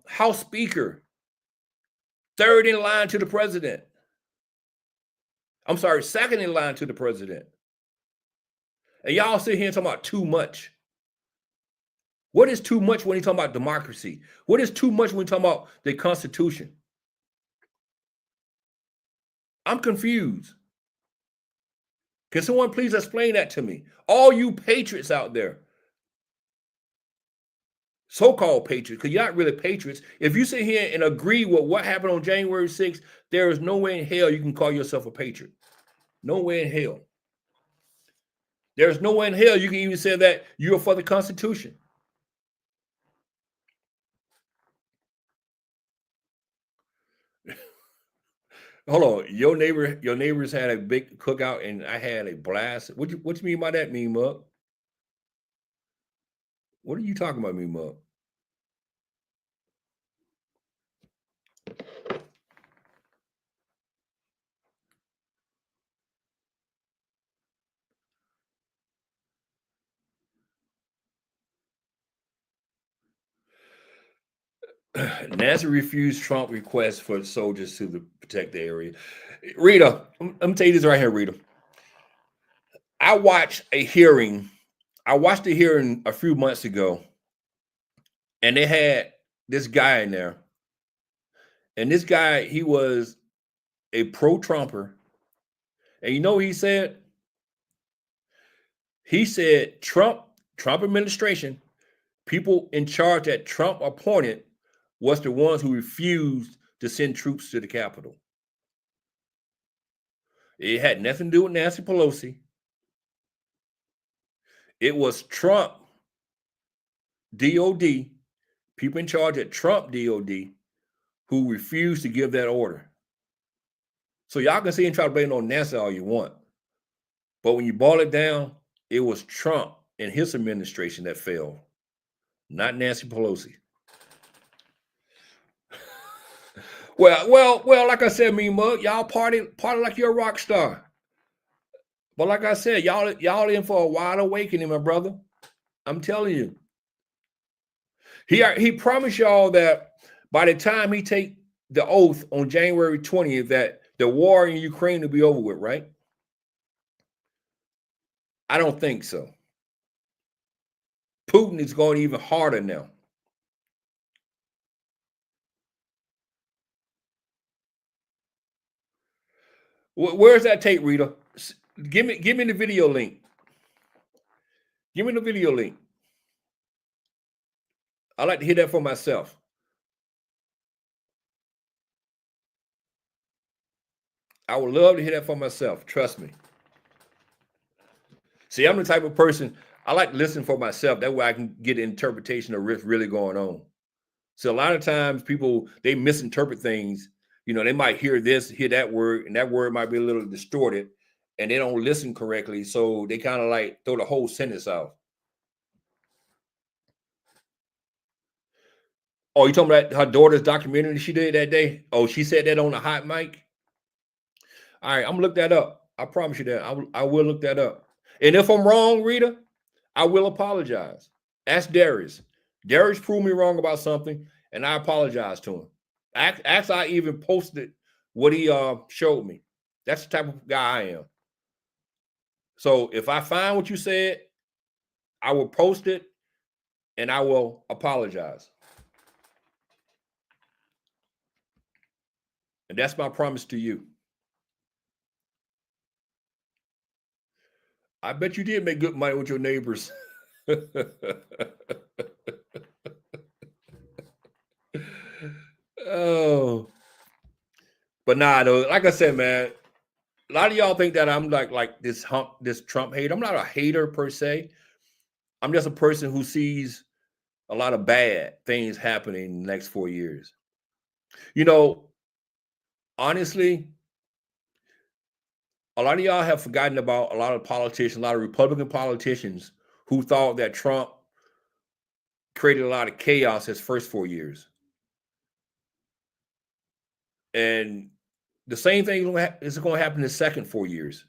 House Speaker, third in line to the president. I'm sorry, second in line to the president. And y'all sit here and talk about too much. What is too much when you talk about democracy? What is too much when you talk about the Constitution? I'm confused. Can someone please explain that to me? All you patriots out there, so-called patriots, because you're not really patriots. If you sit here and agree with what happened on January 6th, there is no way in hell you can call yourself a patriot. No way in hell. There's no way in hell you can even say that you're for the Constitution. Hold on, your neighbors had a big cookout and I had a blast. What you mean by that, Mean Mug? What are you talking about, Mean Mug? NASA refused Trump request for soldiers to protect the area. Rita, I'm gonna tell you this right here, Rita. I watched a hearing. I watched a hearing a few months ago, and they had this guy in there. And this guy, he was a pro-Trumper. And you know what he said? He said Trump administration, people in charge that Trump appointed was the ones who refused to send troops to the Capitol. It had nothing to do with Nancy Pelosi. It was Trump DOD, people in charge at Trump DOD, who refused to give that order. So y'all can see and try to blame it on NASA all you want. But when you boil it down, it was Trump and his administration that failed, not Nancy Pelosi. Well, like I said, Mean Mug, y'all party like you're a rock star. But like I said, y'all in for a wide awakening, my brother. I'm telling you. He promised y'all that by the time he take the oath on January 20th, that the war in Ukraine will be over with, right? I don't think so. Putin is going even harder now. Where's that tape, Rita? Give me the video link. Give me the video link. I like to hear that for myself. I would love to hear that for myself. Trust me. See, I'm the type of person, I like to listen for myself. That way I can get an interpretation of what's really going on. So a lot of times people, they misinterpret things. You know, they might hear this, hear that word, and that word might be a little distorted, and they don't listen correctly. So they kind of like throw the whole sentence out. Oh, you talking about her daughter's documentary she did that day? Oh, she said that on a hot mic? All right, I'm gonna look that up. I promise you that. I will look that up. And if I'm wrong, Rita, I will apologize. Ask Darius. Darius proved me wrong about something, and I apologize to him. Actually, I even posted what he showed me. That's the type of guy I am. So if I find what you said, I will post it, and I will apologize. And that's my promise to you. I bet you did make good money with your neighbors. Oh, but nah, though, like I said, man, a lot of y'all think that I'm like this Trump hater. I'm not a hater per se. I'm just a person who sees a lot of bad things happening in the next 4 years. You know, honestly, a lot of y'all have forgotten about a lot of politicians, a lot of Republican politicians who thought that Trump created a lot of chaos his first 4 years. And the same thing is going to happen in the second 4 years.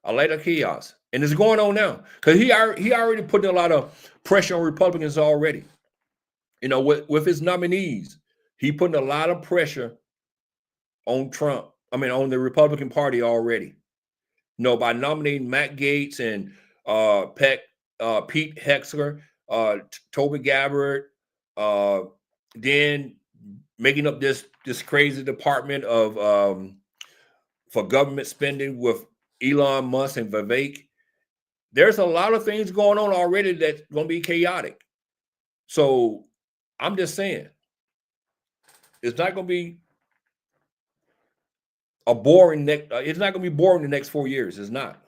A lot of chaos. And it's going on now because he already put a lot of pressure on Republicans already. You know, with his nominees, he putting a lot of pressure on Trump. I mean, on the Republican Party already. You know, by nominating Matt Gaetz and Pete Hegseth, Toby Gabbard, then making up this crazy department of for government spending with Elon Musk and Vivek. There's a lot of things going on already that's going to be chaotic. So I'm just saying, it's not going to be a boring next. It's not going to be boring the next 4 years. It's not.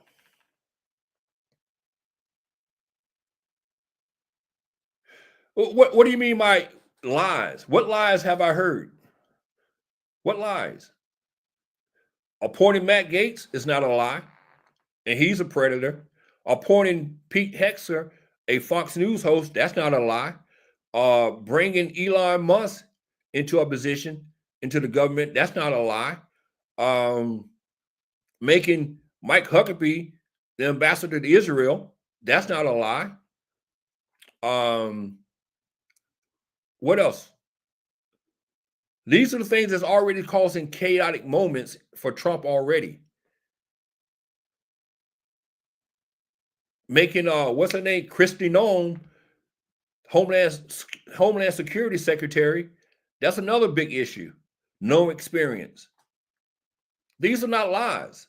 What do you mean by lies? What lies have I heard? What lies? Appointing Matt Gaetz is not a lie, and he's a predator. Appointing Pete Hexer, a Fox News host, that's not a lie. Bringing Elon Musk into a position, into the government, that's not a lie. Making Mike Huckabee the ambassador to Israel, that's not a lie. What else? These are the things that's already causing chaotic moments for Trump already. Making what's her name, Kristi Noem, Homeland Security Secretary, that's another big issue. No experience. These are not lies.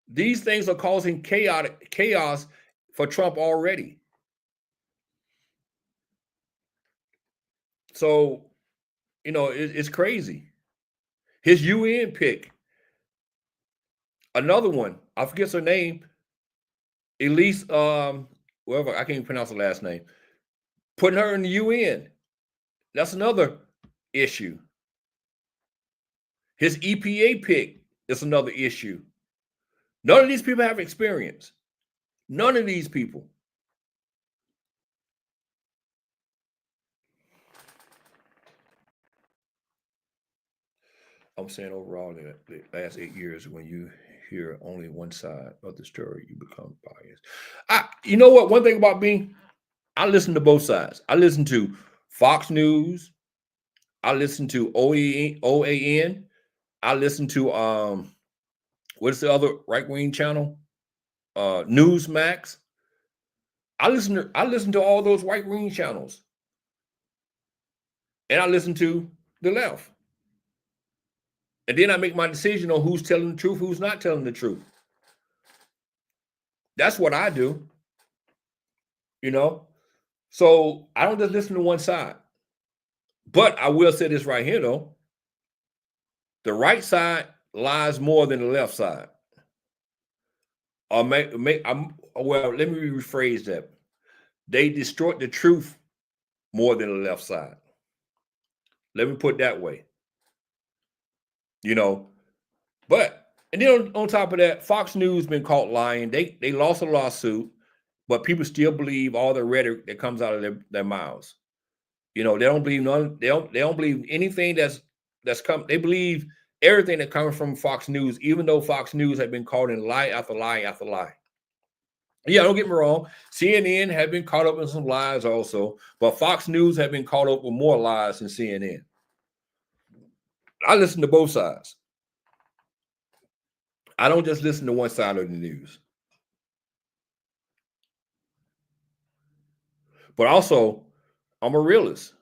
These things are causing chaos for Trump already. So, you know, it's crazy. His UN pick, another one, I forget her name, Elise, whatever, I can't even pronounce the last name, putting her in the UN. That's another issue. His EPA pick is another issue. None of these people have experience. None of these people. I'm saying overall, the last 8 years, when you hear only one side of the story, you become biased. You know what? One thing about me, I listen to both sides. I listen to Fox News. I listen to OAN. I listen to what's the other right-wing channel? Newsmax. I listen to all those right-wing channels. And I listen to the left. And then I make my decision on who's telling the truth, who's not telling the truth. That's what I do. You know? So I don't just listen to one side. But I will say this right here, though. The right side lies more than the left side. Well, let me rephrase that. They distort the truth more than the left side. Let me put it that way. You know, but, and then on top of that, Fox News been caught lying. They lost a lawsuit, but people still believe all the rhetoric that comes out of their mouths. You know, they don't believe none. They don't believe anything that's come. They believe everything that comes from Fox News, even though Fox News have been caught in lie after lie after lie. Yeah, don't get me wrong. CNN have been caught up in some lies also, but Fox News have been caught up with more lies than CNN. I listen to both sides. I don't just listen to one side of the news. But also, I'm a realist.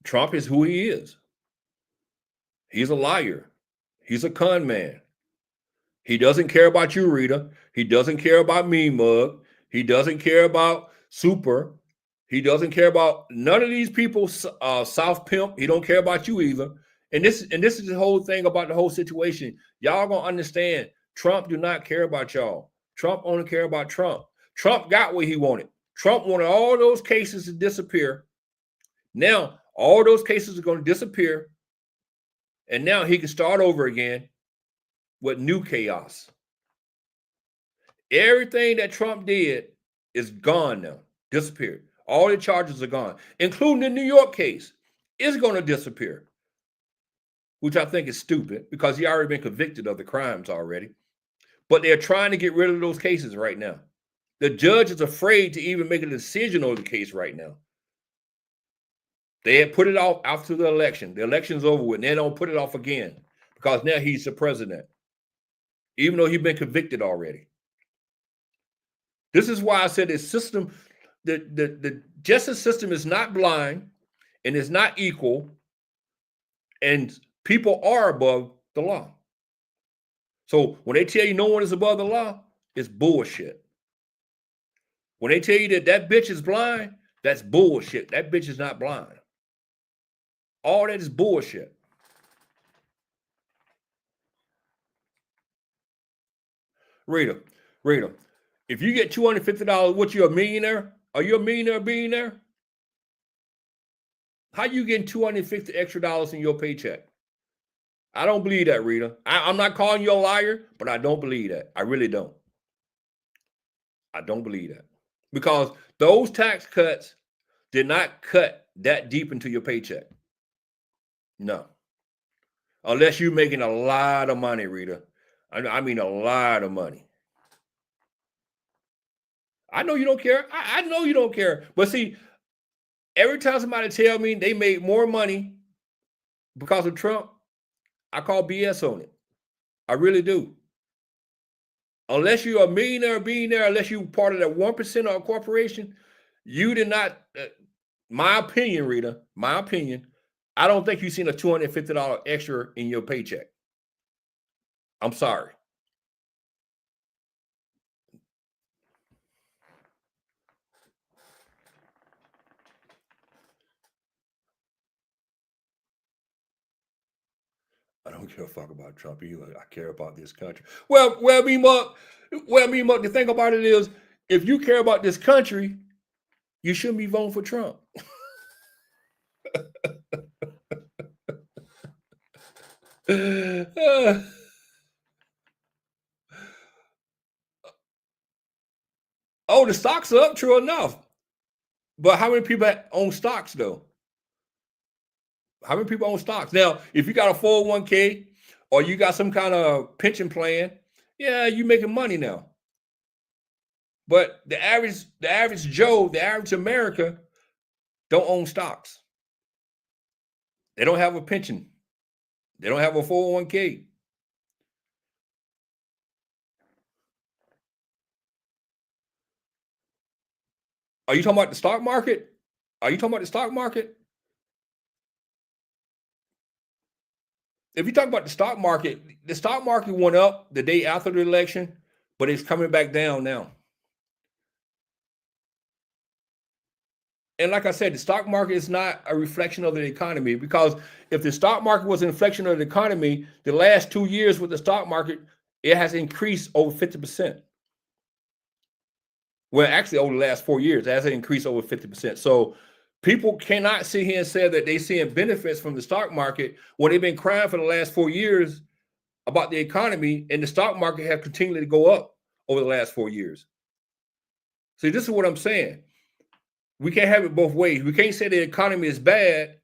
Trump is who he is. He's a liar. He's a con man. He doesn't care about you, Rita. He doesn't care about me, Mug. He doesn't care about Super. He doesn't care about none of these people, South Pimp. He don't care about you either. And this is the whole thing about the whole situation. Y'all gonna understand. Trump do not care about y'all. Trump only care about Trump. Trump got what he wanted. Trump wanted all those cases to disappear. Now, all those cases are going to disappear. And now he can start over again with new chaos. Everything that Trump did is gone now, disappeared. All the charges are gone, including the New York case. Is going to disappear, which I think is stupid because he already been convicted of the crimes already. But they're trying to get rid of those cases right now. The judge is afraid to even make a decision on the case right now. They had put it off after the election. The election's over with, and they don't put it off again because now he's the president, even though he's been convicted already. This is why I said the system, the justice system is not blind and is not equal, and people are above the law. So when they tell you no one is above the law, it's bullshit. When they tell you that bitch is blind, That's bullshit. That bitch is not blind. All that is bullshit. Rita, if you get $250, what, you a millionaire? Are you a millionaire or billionaire? How you getting $250 extra in your paycheck? I don't believe that, Rita. I'm not calling you a liar, but I don't believe that. I really don't. I don't believe that. Because those tax cuts did not cut that deep into your paycheck. No. Unless you're making a lot of money, Rita. I mean a lot of money. I know you don't care. I know you don't care. But see, every time somebody tell me they made more money because of Trump, I call BS on it. I really do. Unless you're a millionaire or billionaire, unless you're part of that 1% of a corporation, you did not, my opinion, Rita, my opinion, I don't think you've seen a $250 extra in your paycheck. I'm sorry. I don't give a fuck about Trump either. I care about this country. Well, the thing about it is, if you care about this country, you shouldn't be voting for Trump. Oh, the stocks are up, true enough. But how many people own stocks, though? How many people own stocks? Now, if you got a 401k or you got some kind of pension plan, yeah, you're making money now. But the average Joe, the average America, don't own stocks. They don't have a pension. They don't have a 401k. Are you talking about the stock market? Are you talking about the stock market? If you talk about the stock market went up the day after the election, but it's coming back down now. And like I said, the stock market is not a reflection of the economy, because if the stock market was a reflection of the economy, the last 2 years with the stock market, it has increased over 50%. Well, actually, over the last 4 years, it has increased over 50%. So people cannot sit here and say that they're seeing benefits from the stock market when they've been crying for the last 4 years about the economy, and the stock market has continued to go up over the last 4 years. See, this is what I'm saying. We can't have it both ways. We can't say the economy is bad,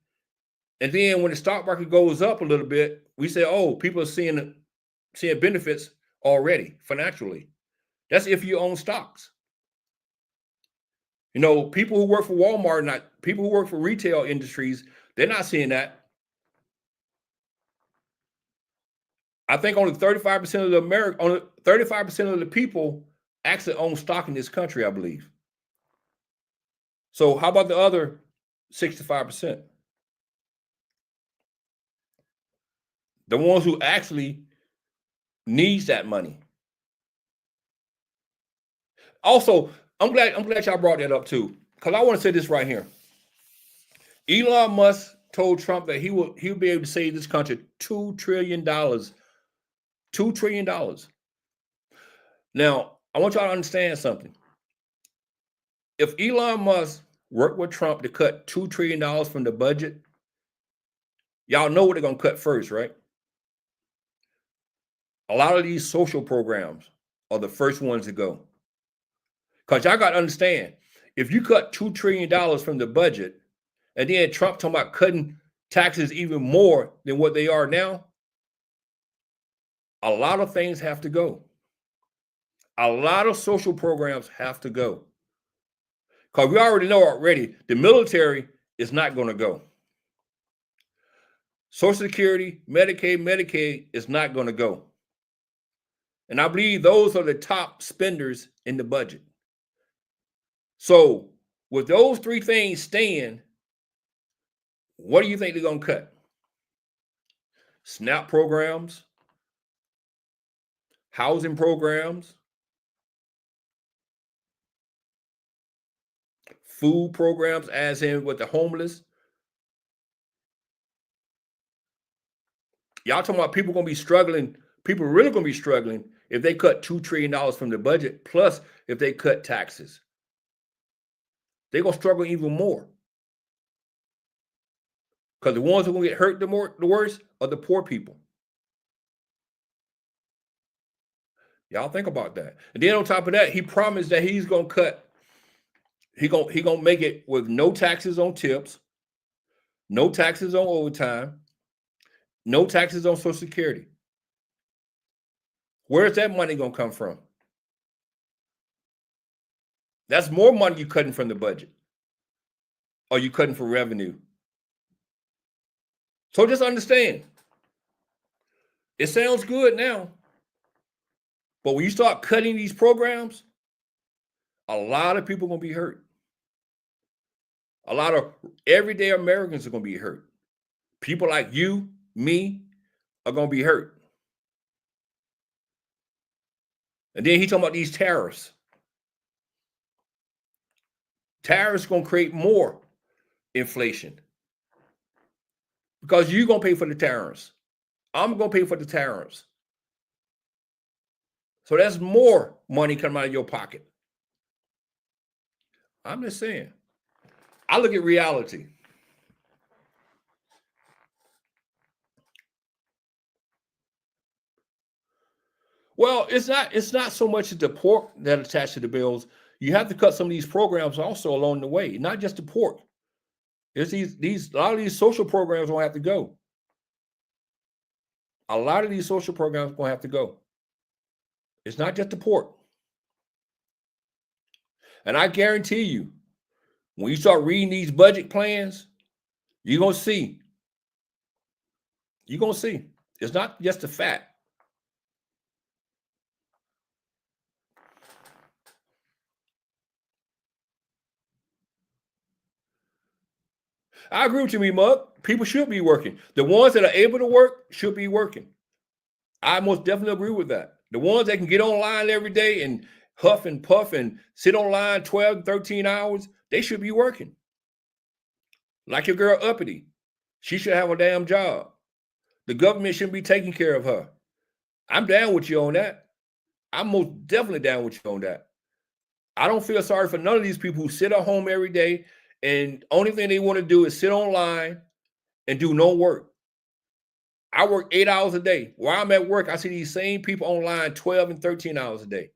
and then when the stock market goes up a little bit, we say, oh, people are seeing benefits already financially. That's if you own stocks. You know, people who work for Walmart, people who work for retail industries, they're not seeing that. I think only 35% of only 35% of the people actually own stock in this country, I believe. So how about the other 65%? The ones who actually needs that money. Also, I'm glad y'all brought that up too, because I want to say this right here. Elon Musk told Trump that he'll be able to save this country $2 trillion. $2 trillion. Now, I want y'all to understand something. If Elon Musk worked with Trump to cut $2 trillion from the budget, y'all know what they're going to cut first, right? A lot of these social programs are the first ones to go. Because y'all got to understand, if you cut $2 trillion from the budget, and then Trump talking about cutting taxes even more than what they are now, a lot of things have to go. A lot of social programs have to go. Because we already know the military is not going to go. Social Security, Medicaid is not going to go. And I believe those are the top spenders in the budget. So with those three things staying, what do you think they're going to cut? SNAP programs, housing programs, food programs, as in with the homeless. Y'all talking about people gonna be struggling. People really gonna be struggling if they cut $2 trillion from the budget, plus if they cut taxes. They're gonna struggle even more. Because the ones who are gonna get hurt the worst are the poor people. Y'all think about that. And then on top of that, he promised that he's gonna cut, he gonna make it with no taxes on tips, no taxes on overtime, no taxes on Social Security. Where's that money gonna come from? That's more money you're cutting from the budget. Or you cutting for revenue. So just understand. It sounds good now. But when you start cutting these programs, a lot of people are going to be hurt. A lot of everyday Americans are going to be hurt. People like you, me, are going to be hurt. And then he's talking about these tariffs. Tariffs going to create more inflation. Because you're going to pay for the tariffs. I'm going to pay for the tariffs. So that's more money coming out of your pocket. I'm just saying. I look at reality. Well, it's not so much the pork that attached to the bills. You have to cut some of these programs also along the way, not just the pork. It's a lot of these social programs will have to go. A lot of these social programs are going to have to go. It's not just the pork. And I guarantee you, when you start reading these budget plans, you're going to see. You're going to see. It's not just the fat. I agree with you, Mug. People should be working. The ones that are able to work should be working. I most definitely agree with that. The ones that can get online every day and huff and puff and sit online 12, 13 hours, they should be working. Like your girl Uppity. She should have a damn job. The government shouldn't be taking care of her. I'm down with you on that. I'm most definitely down with you on that. I don't feel sorry for none of these people who sit at home every day and only thing they want to do is sit online and do no work. I work 8 hours a day. While I'm at work, I see these same people online 12 and 13 hours a day.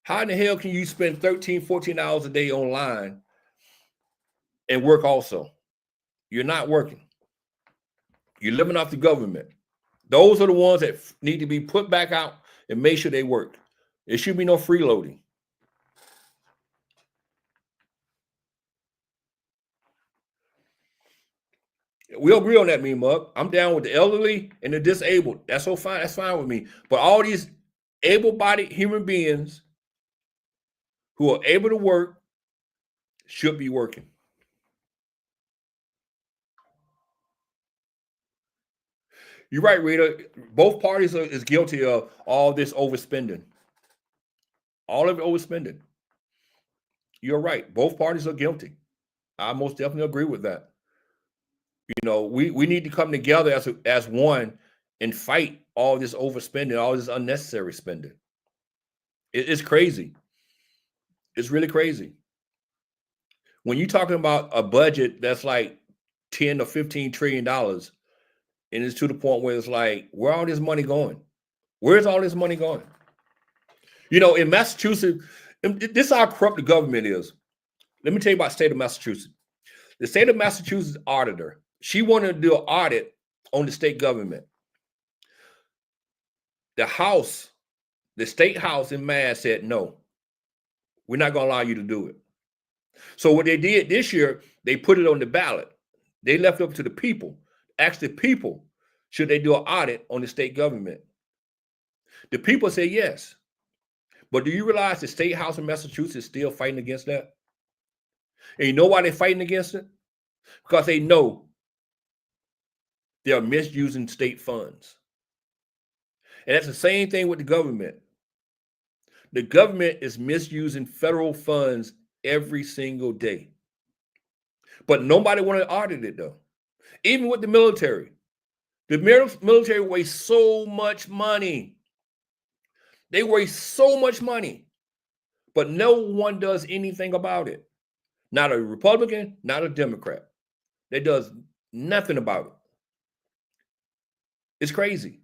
How in the hell can you spend 13, 14 hours a day online and work also? You're not working. You're living off the government. Those are the ones that need to be put back out and make sure they work. There should be no freeloading. We agree on that, Mug. I'm down with the elderly and the disabled. That's so fine. That's fine with me. But all these able-bodied human beings who are able to work should be working. You're right, Rita. Both parties is guilty of all this overspending. All of it overspending. You're right. Both parties are guilty. I most definitely agree with that. You know, we need to come together as one and fight all this overspending, all this unnecessary spending. It's crazy. It's really crazy. When you're talking about a budget that's like 10 or 15 trillion dollars, and it's to the point where it's like, where all this money going? Where's all this money going? You know, in Massachusetts, this is how corrupt the government is. Let me tell you about the state of Massachusetts. The state of Massachusetts auditor, she wanted to do an audit on the state government. The state house in Mass said, no, we're not going to allow you to do it. So what they did this year, they put it on the ballot. They left it up to the people. Ask the people, should they do an audit on the state government? The people say yes. But do you realize the state house in Massachusetts is still fighting against that? And you know why they're fighting against it? Because they know they're misusing state funds. And that's the same thing with the government. The government is misusing federal funds every single day. But nobody wanted to audit it though. Even with the military. The military wastes so much money. They waste so much money, but no one does anything about it. Not a Republican, not a Democrat. They does nothing about it. It's crazy.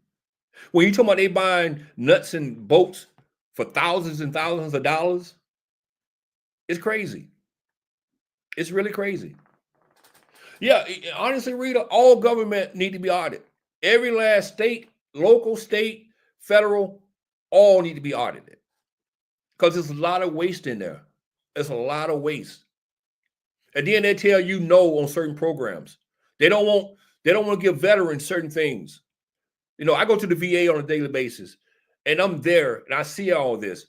When you talk about they buying nuts and bolts for thousands and thousands of dollars, it's crazy. It's really crazy. Yeah, honestly, Rita, all government need to be audited. Every last state, local, state, federal, all need to be audited. Because there's a lot of waste in there. There's a lot of waste. And then they tell you no on certain programs. They don't want to give veterans certain things. You know, I go to the VA on a daily basis, and I'm there, and I see all this.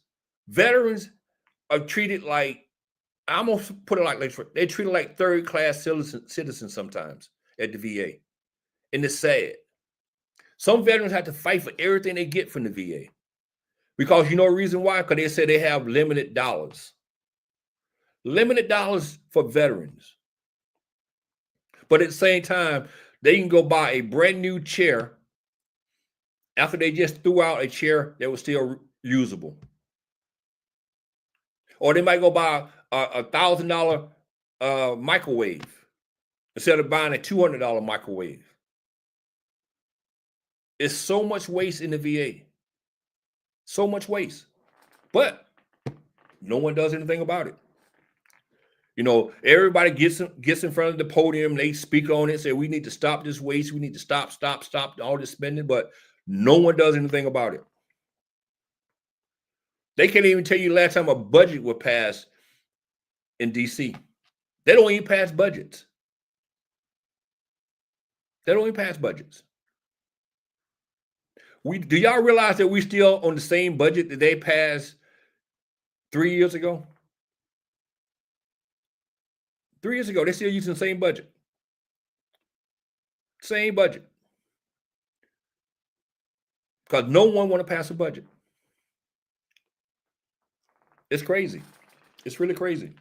Veterans are treated like, I almost put it like they're treated like third-class citizens sometimes at the VA. And it's sad. Some veterans have to fight for everything they get from the VA. Because you know the reason why? Because they say they have limited dollars. Limited dollars for veterans. But at the same time, they can go buy a brand new chair after they just threw out a chair that was still usable. Or they might go buy a $1,000 microwave instead of buying a $200 microwave. It's so much waste in the VA. So much waste. But no one does anything about it. You know, everybody gets in front of the podium, they speak on it, say we need to stop this waste, we need to stop all this spending, but no one does anything about it. They can't even tell you last time a budget was passed in DC. They don't even pass budgets. They don't even pass budgets. Do y'all realize that we still on the same budget that they passed 3 years ago? 3 years ago, they're still using the same budget. Same budget. Because no one want to pass a budget. It's crazy. It's really crazy.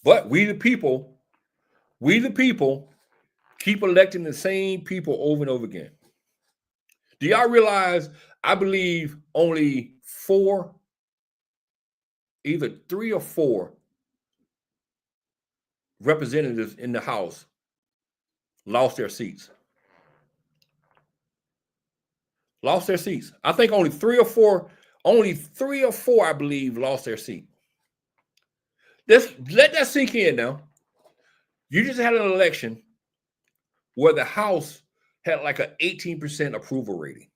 But we the people keep electing the same people over and over again. Do y'all realize, I believe only either 3 or 4 representatives in the House lost their seats. Lost their seats. I think only 3 or 4, I believe, lost their seat. Let that sink in now. You just had an election where the House had like an 18% approval rating.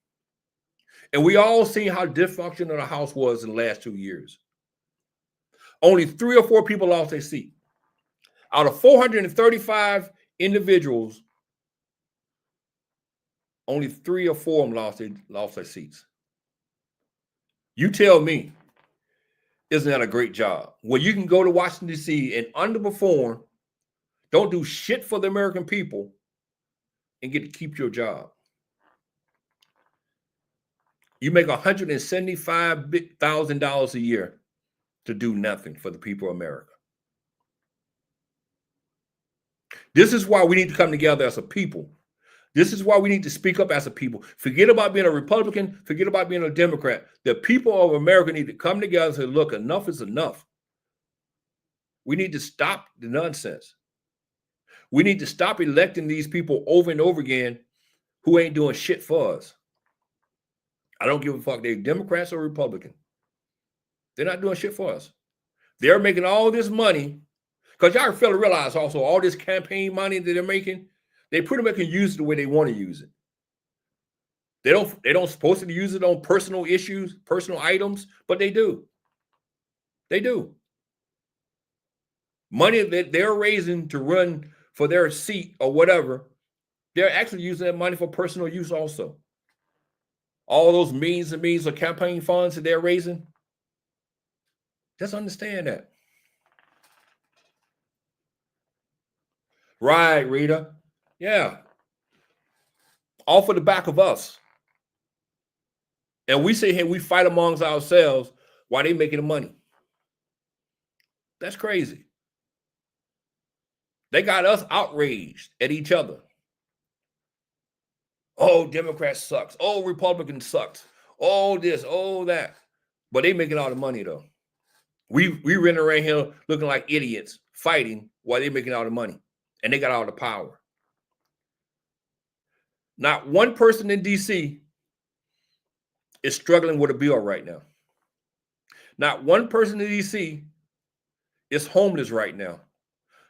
And we all seen how dysfunctional the House was in the last 2 years. Only 3 or 4 people lost their seat. Out of 435 individuals, only 3 or 4 of them lost their seats. You tell me, isn't that a great job? When you can go to Washington, D.C. and underperform, don't do shit for the American people, and get to keep your job. You make $175,000 a year to do nothing for the people of America. This is why we need to come together as a people. This is why we need to speak up as a people. Forget about being a Republican. Forget about being a Democrat. The people of America need to come together and say, look, enough is enough. We need to stop the nonsense. We need to stop electing these people over and over again who ain't doing shit for us. I don't give a fuck. They're Democrats or Republican. They're not doing shit for us. They're making all this money. Because y'all fail to realize also all this campaign money that they're making, they pretty much can use it the way they want to use it. They don't supposed to use it on personal issues, personal items, but they do. They do. Money that they're raising to run for their seat or whatever, they're actually using that money for personal use also. All those millions and millions of campaign funds that they're raising, just understand that. Right, Rita. Yeah. All for the back of us. And we say, hey, we fight amongst ourselves while they making the money. That's crazy. They got us outraged at each other. Oh, Democrat sucks. Oh, Republican sucks. Oh, this, oh, that. But they making all the money though. We running around here looking like idiots, fighting while they making all the money, and they got all the power. Not one person in DC is struggling with a bill right now. Not one person in DC is homeless right now.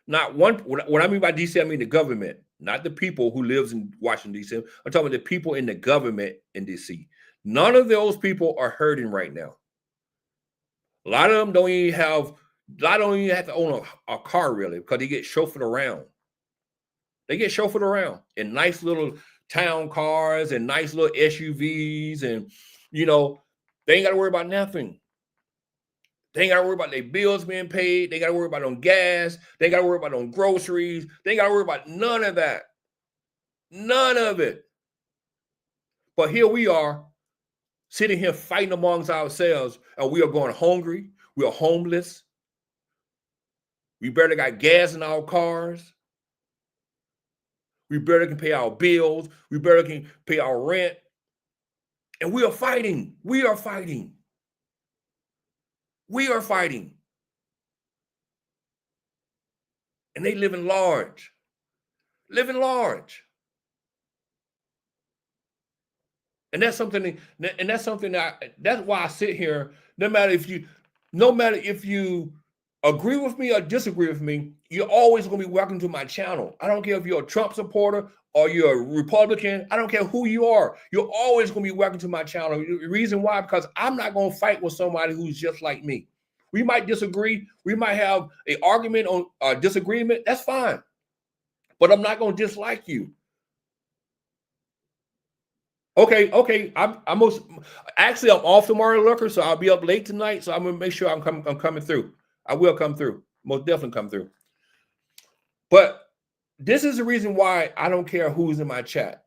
Not one. What I mean by DC, I mean the government, not the people who lives in Washington DC. I'm talking about the people in the government in DC. None of those people are hurting right now. A lot of them don't even have to own a car really, because they get chauffeured around. They get chauffeured around in nice little town cars and nice little SUVs, and they ain't got to worry about nothing. They ain't got to worry about their bills being paid. They got to worry about on gas. They got to worry about on groceries. They ain't got to worry about none of that. None of it. But here we are sitting here fighting amongst ourselves, and we are going hungry. We are homeless. We barely got gas in our cars. We barely can pay our bills. We barely can pay our rent. And we are fighting. We are fighting. We are fighting. And they living large. Living large. And that's something that's why I sit here, no matter if you agree with me or disagree with me, you're always going to be welcome to my channel. I don't care if you're a Trump supporter or you're a Republican. I don't care who you are. You're always going to be welcome to my channel. The reason why, because I'm not going to fight with somebody who's just like me. We might disagree. We might have an argument on a disagreement. That's fine. But I'm not going to dislike you. Okay. I'm off tomorrow, Looker, so I'll be up late tonight. So I'm gonna make sure I'm coming through. I will come through. Most definitely come through. But this is the reason why I don't care who's in my chat,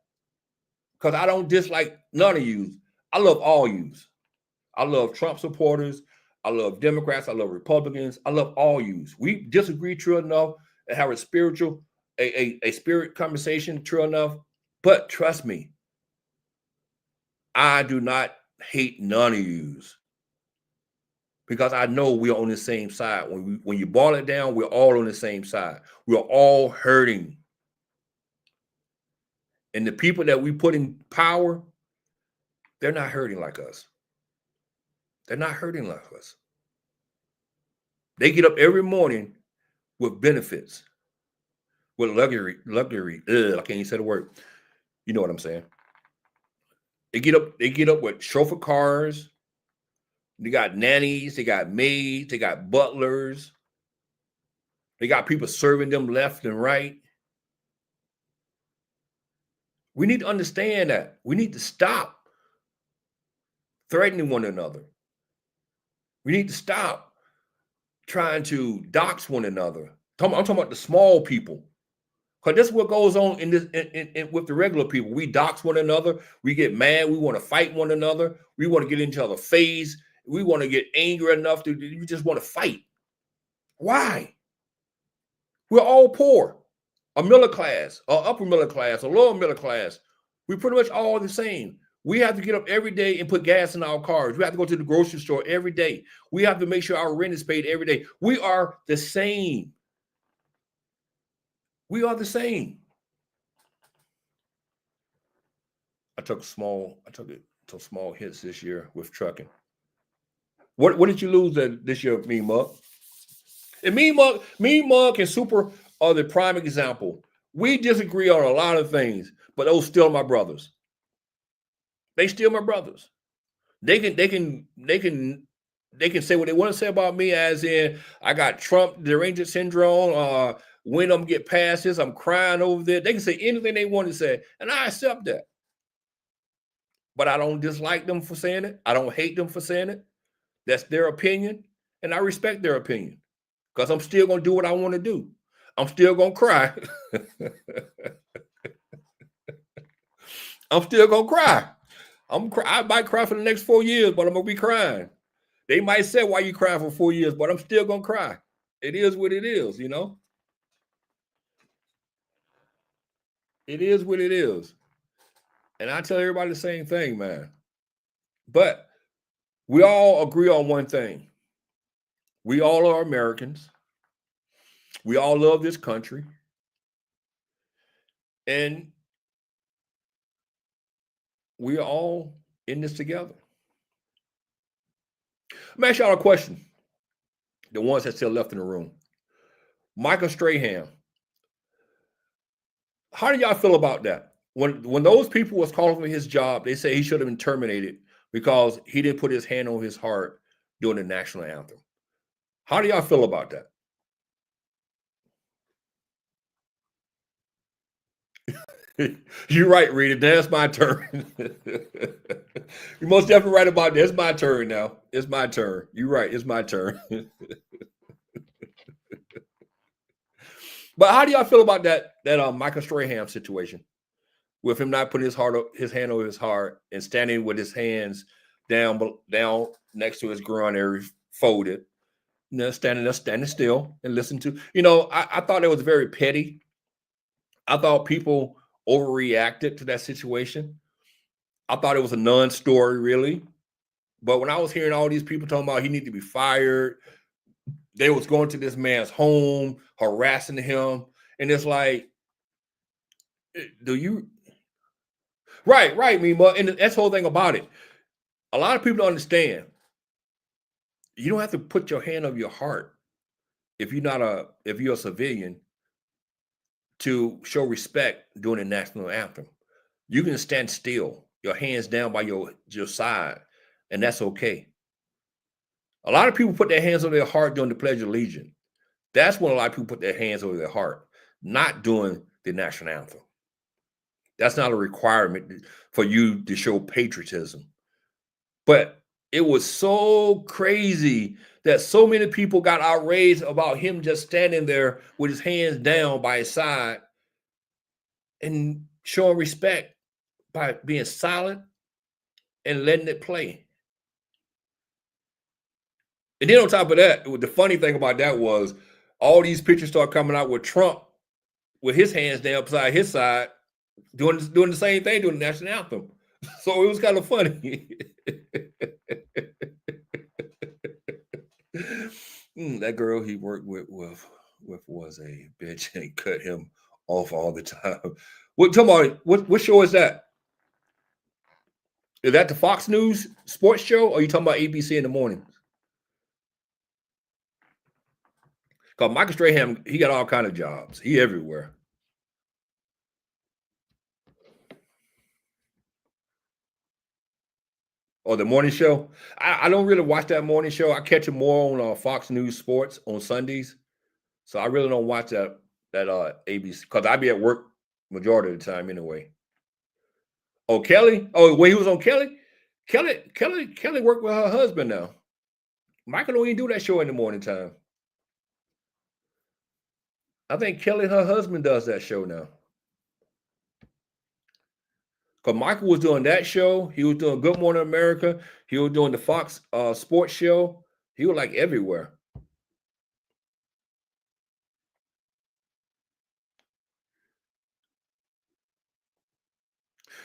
because I don't dislike none of you. I love all yous. I love Trump supporters. I love Democrats. I love Republicans. I love all yous. We disagree true enough and have a spirit conversation true enough. But trust me, I do not hate none of yous, because I know we're on the same side. When you boil it down, we're all on the same side. We're all hurting. And the people that we put in power, they're not hurting like us. They're not hurting like us. They get up every morning with benefits, with luxury. I can't even say the word. You know what I'm saying? They get up with chauffeur cars. They got nannies, they got maids, they got butlers. They got people serving them left and right. We need to understand that. We need to stop threatening one another. We need to stop trying to dox one another. I'm talking about the small people. Because that's what goes on with the regular people. We dox one another. We get mad. We want to fight one another. We want to get in each other's face. We want to get angry enough we just want to fight. Why? We're all poor. A middle class, or upper middle class, or lower middle class. We're pretty much all the same. We have to get up every day and put gas in our cars. We have to go to the grocery store every day. We have to make sure our rent is paid every day. We are the same. We are the same. I took small hits this year with trucking. What did you lose this year, Mean Mug? And Mean Mug and Super are the prime example. We disagree on a lot of things, but those still my brothers. They still my brothers. They can say what they want to say about me, as in I got Trump derangement syndrome. When I'm get past this, I'm crying over there. They can say anything they want to say, and I accept that. But I don't dislike them for saying it. I don't hate them for saying it. That's their opinion, and I respect their opinion, because I'm still going to do what I want to do. I'm still going to cry. I'm still going to cry. I might cry for the next 4 years, but I'm going to be crying. They might say, why you crying for 4 years? But I'm still going to cry. It is what it is, you know. It is what it is. And I tell everybody the same thing, man. But we all agree on one thing. We all are Americans. We all love this country. And we are all in this together. Let me ask y'all a question. The ones that still left in the room. Michael Strahan. How do y'all feel about that? When those people was calling for his job, they say he should have been terminated because he didn't put his hand on his heart during the national anthem. How do y'all feel about that? You're right, Rita. That's my turn. You're most definitely right about that. It's my turn now. It's my turn. You're right. It's my turn. But how do y'all feel about that Michael Strahan situation with him not putting his hand over his heart and standing with his hands down next to his groin area folded, standing still and listen to. I thought it was very petty. I thought people overreacted to that situation. I thought it was a non-story, really. But when I was hearing all these people talking about he need to be fired, they was going to this man's home, harassing him, and it's like, do you? Right, Mima. And that's the whole thing about it. A lot of people don't understand. You don't have to put your hand over your heart if you're a civilian to show respect during the national anthem. You can stand still, your hands down by your side, and that's okay. A lot of people put their hands on their heart during the Pledge of Allegiance. That's when a lot of people put their hands over their heart, not during the national anthem. That's not a requirement for you to show patriotism. But it was so crazy that so many people got outraged about him just standing there with his hands down by his side and showing respect by being silent and letting it play. And then on top of that, the funny thing about that was all these pictures start coming out with Trump with his hands down beside his side, doing the same thing during the national anthem. So it was kind of funny. That girl he worked with was a bitch and cut him off all the time. What show is that? Is that the Fox News sports show, or are you talking about ABC in the morning? Because Michael Strahan, he got all kind of jobs. He everywhere. Or the morning show. I don't really watch that morning show. I catch it more on Fox News Sports on Sundays. So I really don't watch that ABC because I be at work majority of the time anyway. Oh, Kelly? Oh, when he was on Kelly? Kelly worked with her husband now. Michael don't even do that show in the morning time. I think Kelly, her husband, does that show now. Because Michael was doing that show. He was doing Good Morning America. He was doing the Fox sports show. He was like everywhere.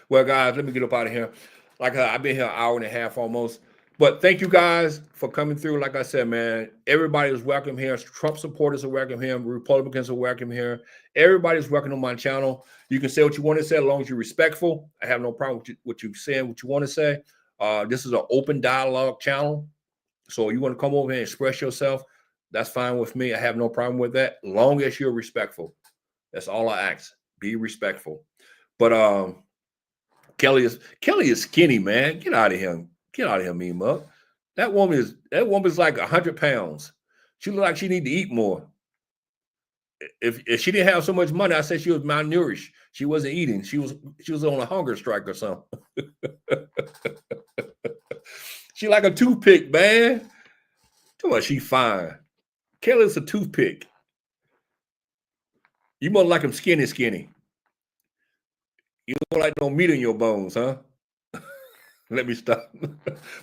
Well, guys, let me get up out of here. Like I've been here an hour and a half almost. But thank you guys for coming through. Like I said, man, everybody is welcome here. Trump supporters are welcome here. Republicans are welcome here. Everybody's welcome on my channel. You can say what you want to say as long as you're respectful. I have no problem with what you're saying, what you want to say. This is an open dialogue channel. So you want to come over here and express yourself, that's fine with me. I have no problem with that, long as you're respectful. That's all I ask. Be respectful. But Kelly is skinny, man. Get out of here. Get out of here, Mima. That woman's like 100 pounds. She look like she need to eat more. If she didn't have so much money, I said she was malnourished. She wasn't eating. She was on a hunger strike or something. She like a toothpick, man. Tell her she fine. Kelly's a toothpick. You must like him skinny. You don't like no meat in your bones, huh? Let me stop.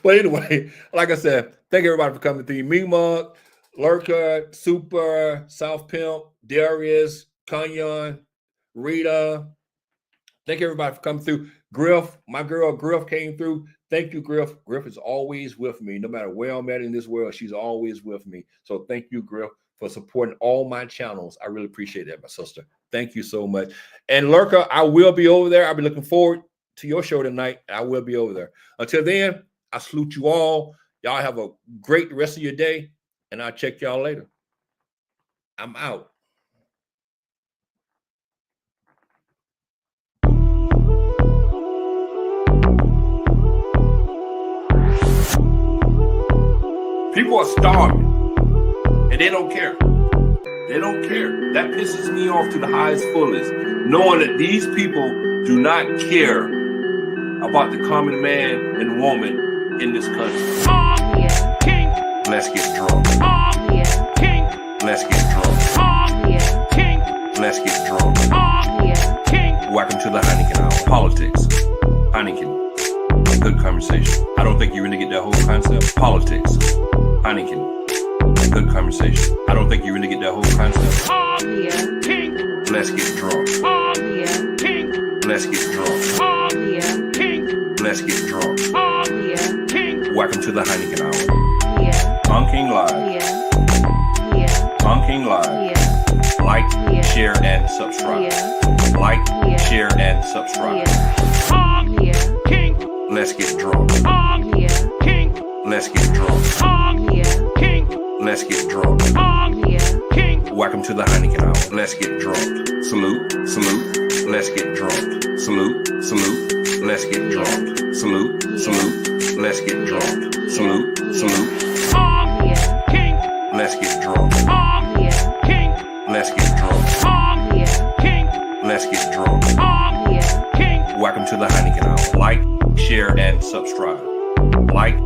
But anyway, like I said, thank everybody for coming through. Me Mug, Lurker, Super, South Pimp, Darius, Kanyon, Rita. Thank everybody for coming through. Griff, my girl Griff came through. Thank you, Griff. Griff is always with me. No matter where I'm at in this world, she's always with me. So thank you, Griff, for supporting all my channels. I really appreciate that, my sister. Thank you so much. And Lurker, I will be over there. I'll be looking forward to your show tonight. I will be over there. Until then, I salute you all. Y'all have a great rest of your day, and I'll check y'all later. I'm out. People are starving, and they don't care. They don't care. That pisses me off to the highest fullest, knowing that these people do not care about the common man and woman in this country. Yeah. King. Let's get drunk. Yeah. King. Let's get drunk. Yeah. King. Let's get drunk. Yeah. King. Welcome to the Heineken Hour. Politics. Heineken. Good conversation. I don't think you really get that whole concept. Politics. Heineken. Good conversation. I don't think you really get that whole concept. Yeah. King. Let's get drunk. Yeah. King. Let's get drunk. Yeah. King. Let's get drunk. Yeah. King. Welcome to the Heineken Hour. Yeah. On King Live. Yeah. Yeah. On King Live. Yeah. Like, Yeah. share, and subscribe. Yeah. Like, Yeah. share, and subscribe. Yeah. King. Let's get drunk. Yeah. King. Let's get drunk. Yeah. King. Let's get drunk. Yeah. King. Welcome to the Heineken Hour. Let's get drunk. Salute, salute. Let's get drunk. Salute, salute. Let's get drunk. Salute, salute. Let's get drunk. Salute, salute. Yeah. King. Let's get drunk. Yeah. King. Let's get drunk. Yeah. King. Let's get drunk. Yeah. King. Welcome to the Heineken Hour. Like, share, and subscribe. Like,